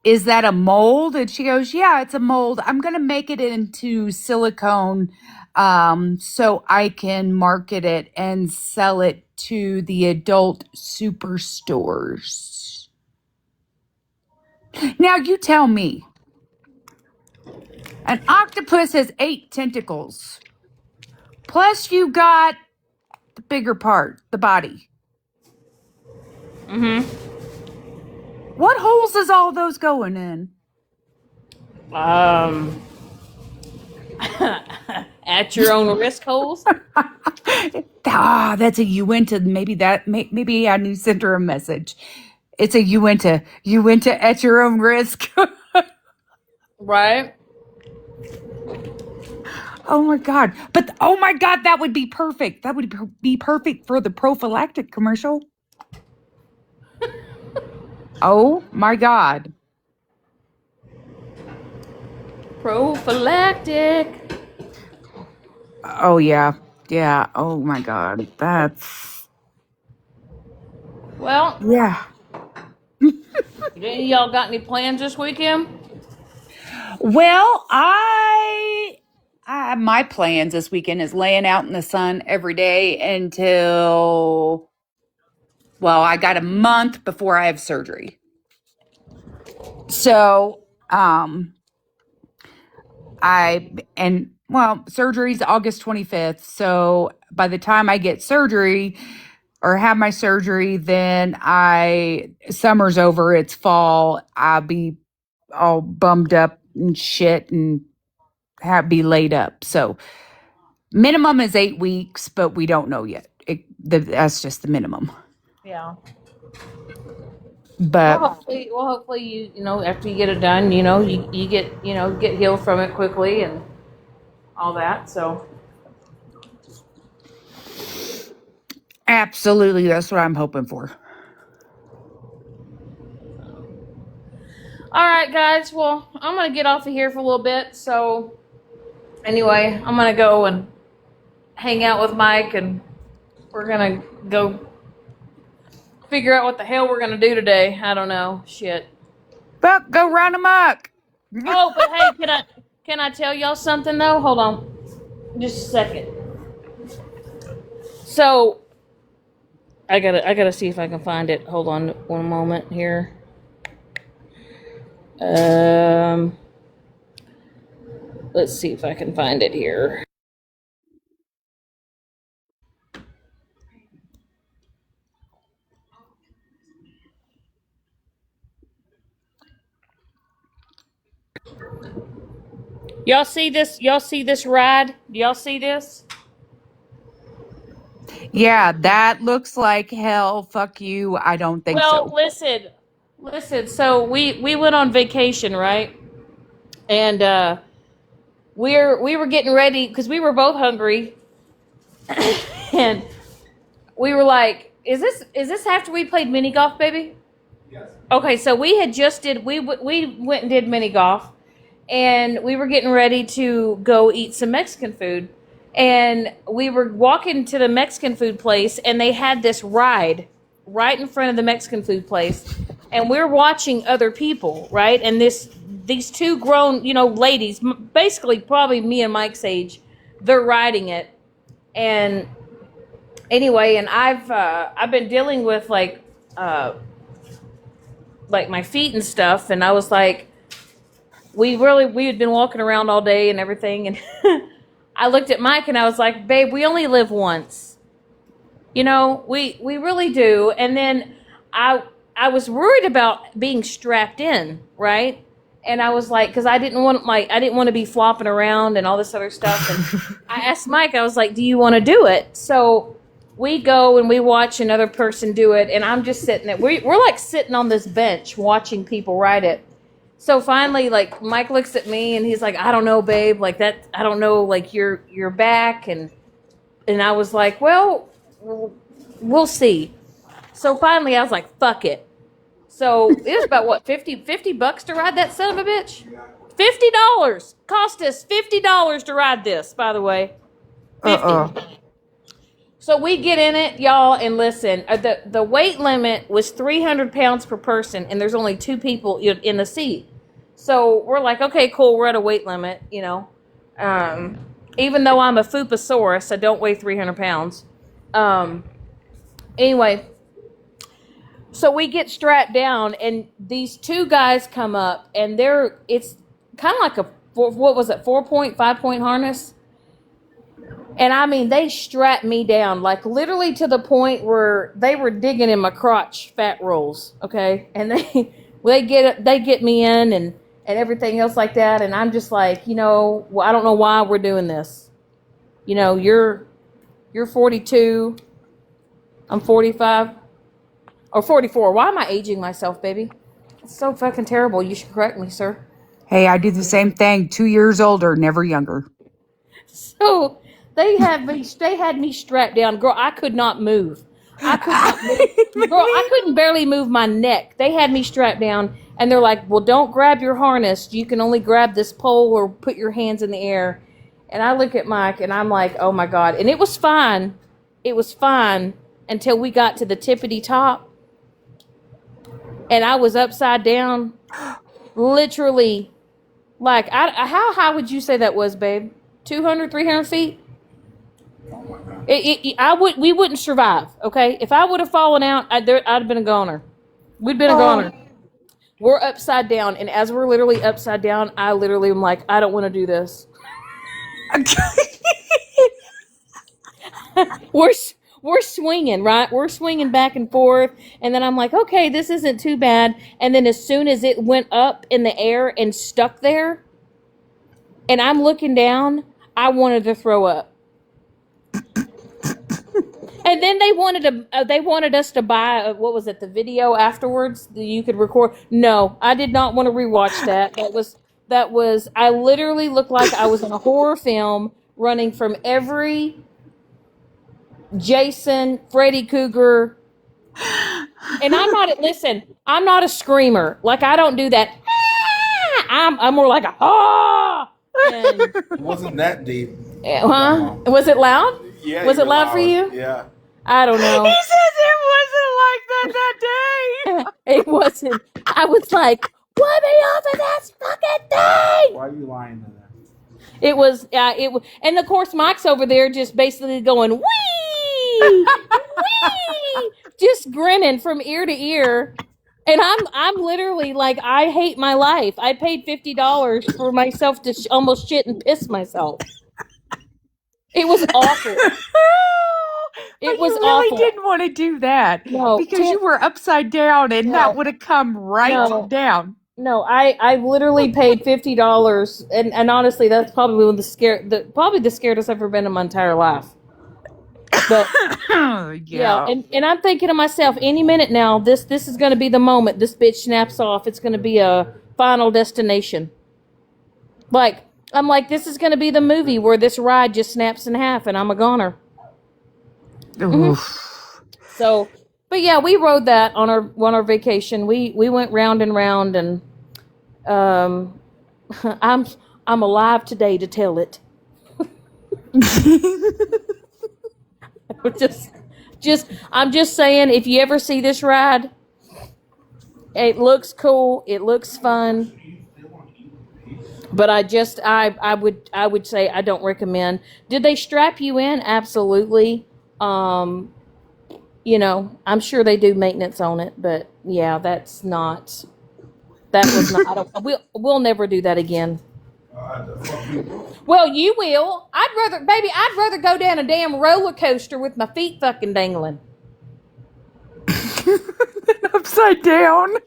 "Is that a mold?" And she goes, "Yeah, it's a mold. I'm going to make it into silicone so I can market it and sell it to the adult superstores." Now you tell me. An octopus has 8 tentacles. Plus you got the bigger part, the body. Mm-hmm. What holes is all those going in? At your own risk, holes. That's a you went to maybe I need to send her a message. It's a you went to at your own risk. Right. Oh my god! But oh my god, that would be perfect. That would be perfect for the prophylactic commercial. Oh my god! Prophylactic. Oh yeah, yeah. Oh my god, that's Well, yeah. any of y'all got any plans this weekend? Well, my plans this weekend is laying out in the sun every day until, well, I got a month before I have surgery. So, surgery's August 25th. So by the time I get surgery or have my surgery, then summer's over, it's fall. I'll be all bummed up and shit and be laid up. So minimum is 8 weeks, but we don't know yet. That's just the minimum. Yeah. But Hopefully you know, after you get it done, you know, you get, you know, get healed from it quickly and all that. So absolutely, that's what I'm hoping for. all right, guys. Well, I'm gonna get off of here for a little bit. So anyway, I'm gonna go and hang out with Mike, and we're gonna go figure out what the hell we're gonna do today. I don't know. Shit. Buck, go run amok. Oh, but hey, can I tell y'all something though? Hold on, just a second. So I gotta see if I can find it. Hold on one moment here. Let's see if I can find it here. Y'all see this? Y'all see this ride? Do y'all see this? Yeah, that looks like hell. Fuck you. I don't think Well, so. listen. So we went on vacation, right? And we were getting ready because we were both hungry, and we were like, "Is this after we played mini golf, baby?" Yes. Okay, so we had just did we went and did mini golf, and we were getting ready to go eat some Mexican food, and we were walking to the Mexican food place, and they had this ride right in front of the Mexican food place, and we're watching other people, right? And these two grown, you know, ladies, basically probably me and Mike's age, they're riding it, and anyway, and I've been dealing with like my feet and stuff, and I was like, we had been walking around all day and everything, and I looked at Mike and I was like, babe, we only live once, you know, we really do. And then I was worried about being strapped in, right? And I was like, because I didn't want to be flopping around and all this other stuff. And I asked Mike, I was like, do you want to do it? So we go and we watch another person do it, and I'm just sitting there. We're like sitting on this bench watching people ride it. So finally, like, Mike looks at me and he's like, I don't know, babe, like that, I don't know, like you're back. And I was like, well, we'll see. So finally I was like, fuck it. So it was about what, 50 bucks to ride that son of a bitch? $50. Cost us $50 to ride this, by the way. 50. So we get in it, y'all, and listen, the weight limit was 300 pounds per person, and there's only 2 people in the seat. So we're like, okay, cool, we're at a weight limit, you know. Even though I'm a Fupasaurus, I don't weigh 300 pounds. Anyway, so we get strapped down, and these 2 guys come up, and it's kind of like a, what was it, 4-point, 5-point harness? And I mean, they strapped me down, like literally to the point where they were digging in my crotch fat rolls, okay? And they get me in and everything else like that. And I'm just like, you know, well, I don't know why we're doing this. You know, you're 42, I'm 45 or 44. Why am I aging myself, baby? It's so fucking terrible. You should correct me, sir. Hey, I do the same thing. 2 years older, never younger. So they had me strapped down. Girl, I could not move. I could not move. Girl, I couldn't barely move my neck. They had me strapped down, and they're like, well, don't grab your harness. You can only grab this pole or put your hands in the air. And I look at Mike, and I'm like, oh, my God. And it was fine. It was fine until we got to the tippity top. And I was upside down, literally. Like, how high would you say that was, babe? 200, 300 feet? Oh my God. We wouldn't survive, okay? If I would have fallen out, I'd have been a goner. We'd been a goner. We're upside down, and as we're literally upside down, I literally am like, I don't want to do this. We're swinging, right? We're swinging back and forth, and then I'm like, okay, this isn't too bad. And then as soon as it went up in the air and stuck there, and I'm looking down. I wanted to throw up. And then they wanted us to buy what was it, the video afterwards that you could record. No, I did not want to rewatch that. That was I literally looked like I was in a horror film running from every Jason, Freddy Krueger. And I'm not a screamer. Like, I don't do that. I'm more like a and, It wasn't that deep. huh? Was it loud? Yeah. Was you it were loud for you? Yeah. I don't know. He says it wasn't like that day. It wasn't. I was like, "Let me off of this fucking thing!" Why are you lying to that? It was. And of course, Mike's over there just basically going, "Wee, wee," just grinning from ear to ear. And I'm literally like, I hate my life. I paid $50 for myself to almost shit and piss myself. It was awful. It was you really awful. didn't want to do that. No, because you were upside down and that would have come right down. No, I literally paid $50, and honestly, that's probably one of the scariest I've ever been in my entire life. But yeah, and I'm thinking to myself, any minute now, this is going to be the moment this bitch snaps off. It's going to be a Final Destination. Like, I'm like, this is going to be the movie where this ride just snaps in half, and I'm a goner. So, but yeah, we rode that on our vacation. We went round and round, and I'm alive today to tell it. I'm just saying, if you ever see this ride, it looks cool, it looks fun, but I would say I don't recommend. Did they strap you in? Absolutely. You know, I'm sure they do maintenance on it, but yeah, that was not. We'll never do that again. Well, you will. I'd rather go down a damn roller coaster with my feet fucking dangling. Upside down.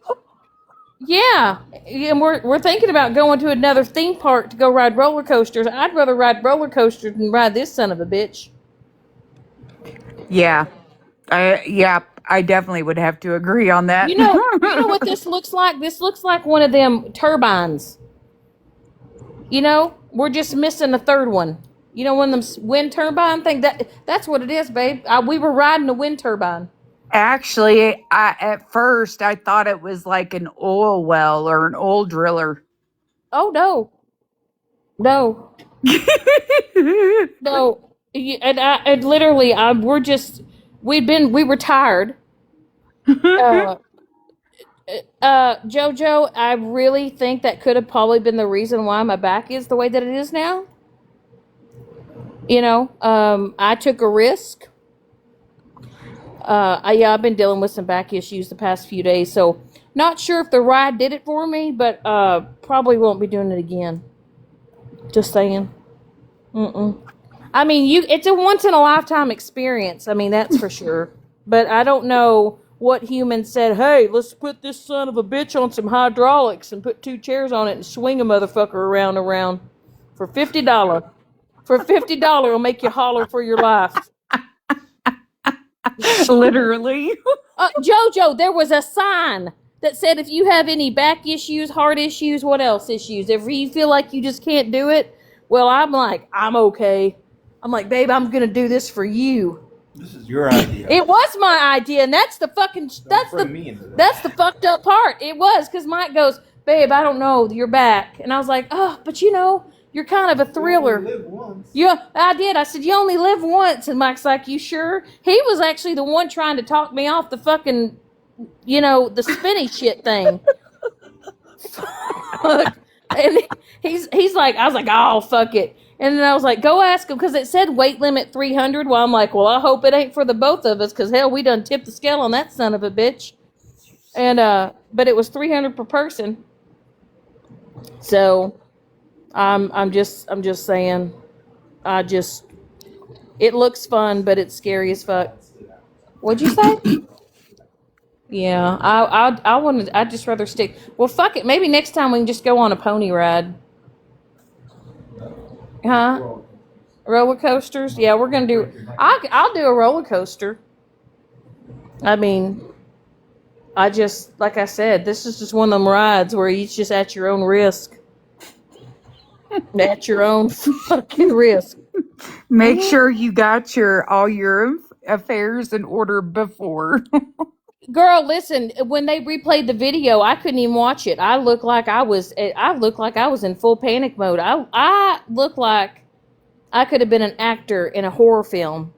Yeah, and we're thinking about going to another theme park to go ride roller coasters. I'd rather ride roller coasters than ride this son of a bitch. Yeah. I definitely would have to agree on that. You know what this looks like? This looks like one of them turbines. You know, we're just missing a third one. You know, one of them wind turbine thing. That's what it is, babe. We were riding a wind turbine. Actually, at first I thought it was like an oil well or an oil driller. Oh no. And literally, we were tired. Jojo, I really think that could have probably been the reason why my back is the way that it is now. You know, I took a risk. I've been dealing with some back issues the past few days, so not sure if the ride did it for me, but probably won't be doing it again. Just saying. I mean, it's a once in a lifetime experience. I mean, that's for sure. But I don't know what human said, hey, let's put this son of a bitch on some hydraulics and put 2 chairs on it and swing a motherfucker around for $50. For $50, it'll make you holler for your life. Literally. Jojo, there was a sign that said if you have any back issues, heart issues, what else issues? If you feel like you just can't do it, well, I'm like, I'm okay. I'm like, babe, I'm going to do this for you. This is your idea. It was my idea, and that's the fucked up part. It was, because Mike goes, babe, I don't know, you're back. And I was like, oh, but you know, you're kind of a thriller. You only live once. Yeah, I did. I said, you only live once. And Mike's like, you sure? He was actually the one trying to talk me off the fucking, you know, the spinny shit thing. And he's like, I was like, oh, fuck it. And then I was like, go ask him, because it said weight limit 300. Well, I'm like, well, I hope it ain't for the both of us, because hell, we done tipped the scale on that son of a bitch. And but it was 300 per person. So I'm just saying, it looks fun, but it's scary as fuck. What'd you say? Yeah, I'd just rather stick. Well, fuck it. Maybe next time we can just go on a pony ride. Huh? Roller coasters? Yeah, we're gonna do. I'll do a roller coaster. I mean, like I said, this is just one of them rides where it's just at your own risk. At your own fucking risk. Make sure you got all your affairs in order before. Girl, listen, when they replayed the video, I couldn't even watch it. I looked like I was in full panic mode. I looked like I could have been an actor in a horror film.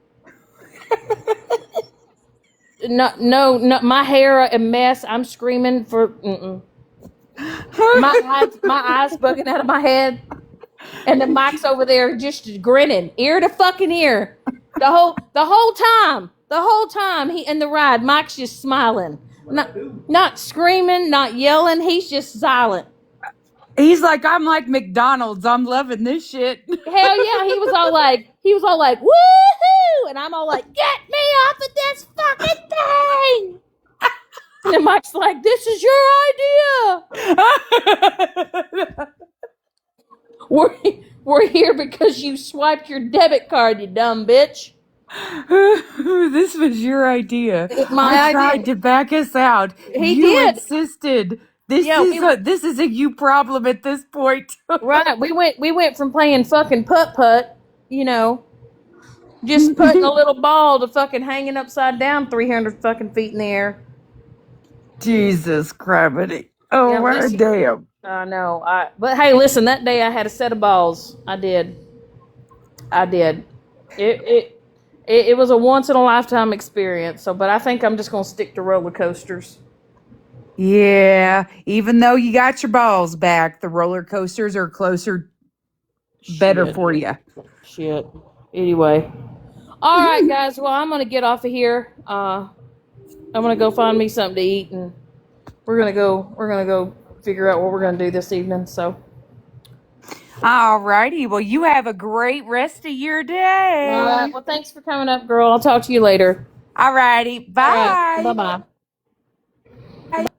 No, my hair a mess. I'm screaming for my eyes bugging out of my head, and the mic's over there just grinning ear to fucking ear. The whole time he in the ride, Mike's just smiling, not screaming, not yelling. He's just silent. He's like, I'm like McDonald's. I'm loving this shit. Hell yeah, he was all like, woohoo, and I'm all like, get me off of this fucking thing. And Mike's like, this is your idea. We're here because you swiped your debit card, you dumb bitch. This was your idea. I tried to back us out. You insisted. This is a you problem at this point. Right. We went from playing fucking putt, just putting a little ball to fucking hanging upside down 300 fucking feet in the air. Jesus Christ. Oh, my damn. I know. But hey, listen, that day I had a set of balls. I did. It was a once in a lifetime experience. But I think I'm just gonna stick to roller coasters. Yeah, even though you got your balls back, the roller coasters are better for you. Shit. Anyway, all right, guys. Well, I'm gonna get off of here. I'm gonna go find me something to eat, and we're gonna go figure out what we're gonna do this evening. So. All righty. Well, you have a great rest of your day. All right. Well, thanks for coming up, girl. I'll talk to you later. All righty. Bye. Right. Bye-bye.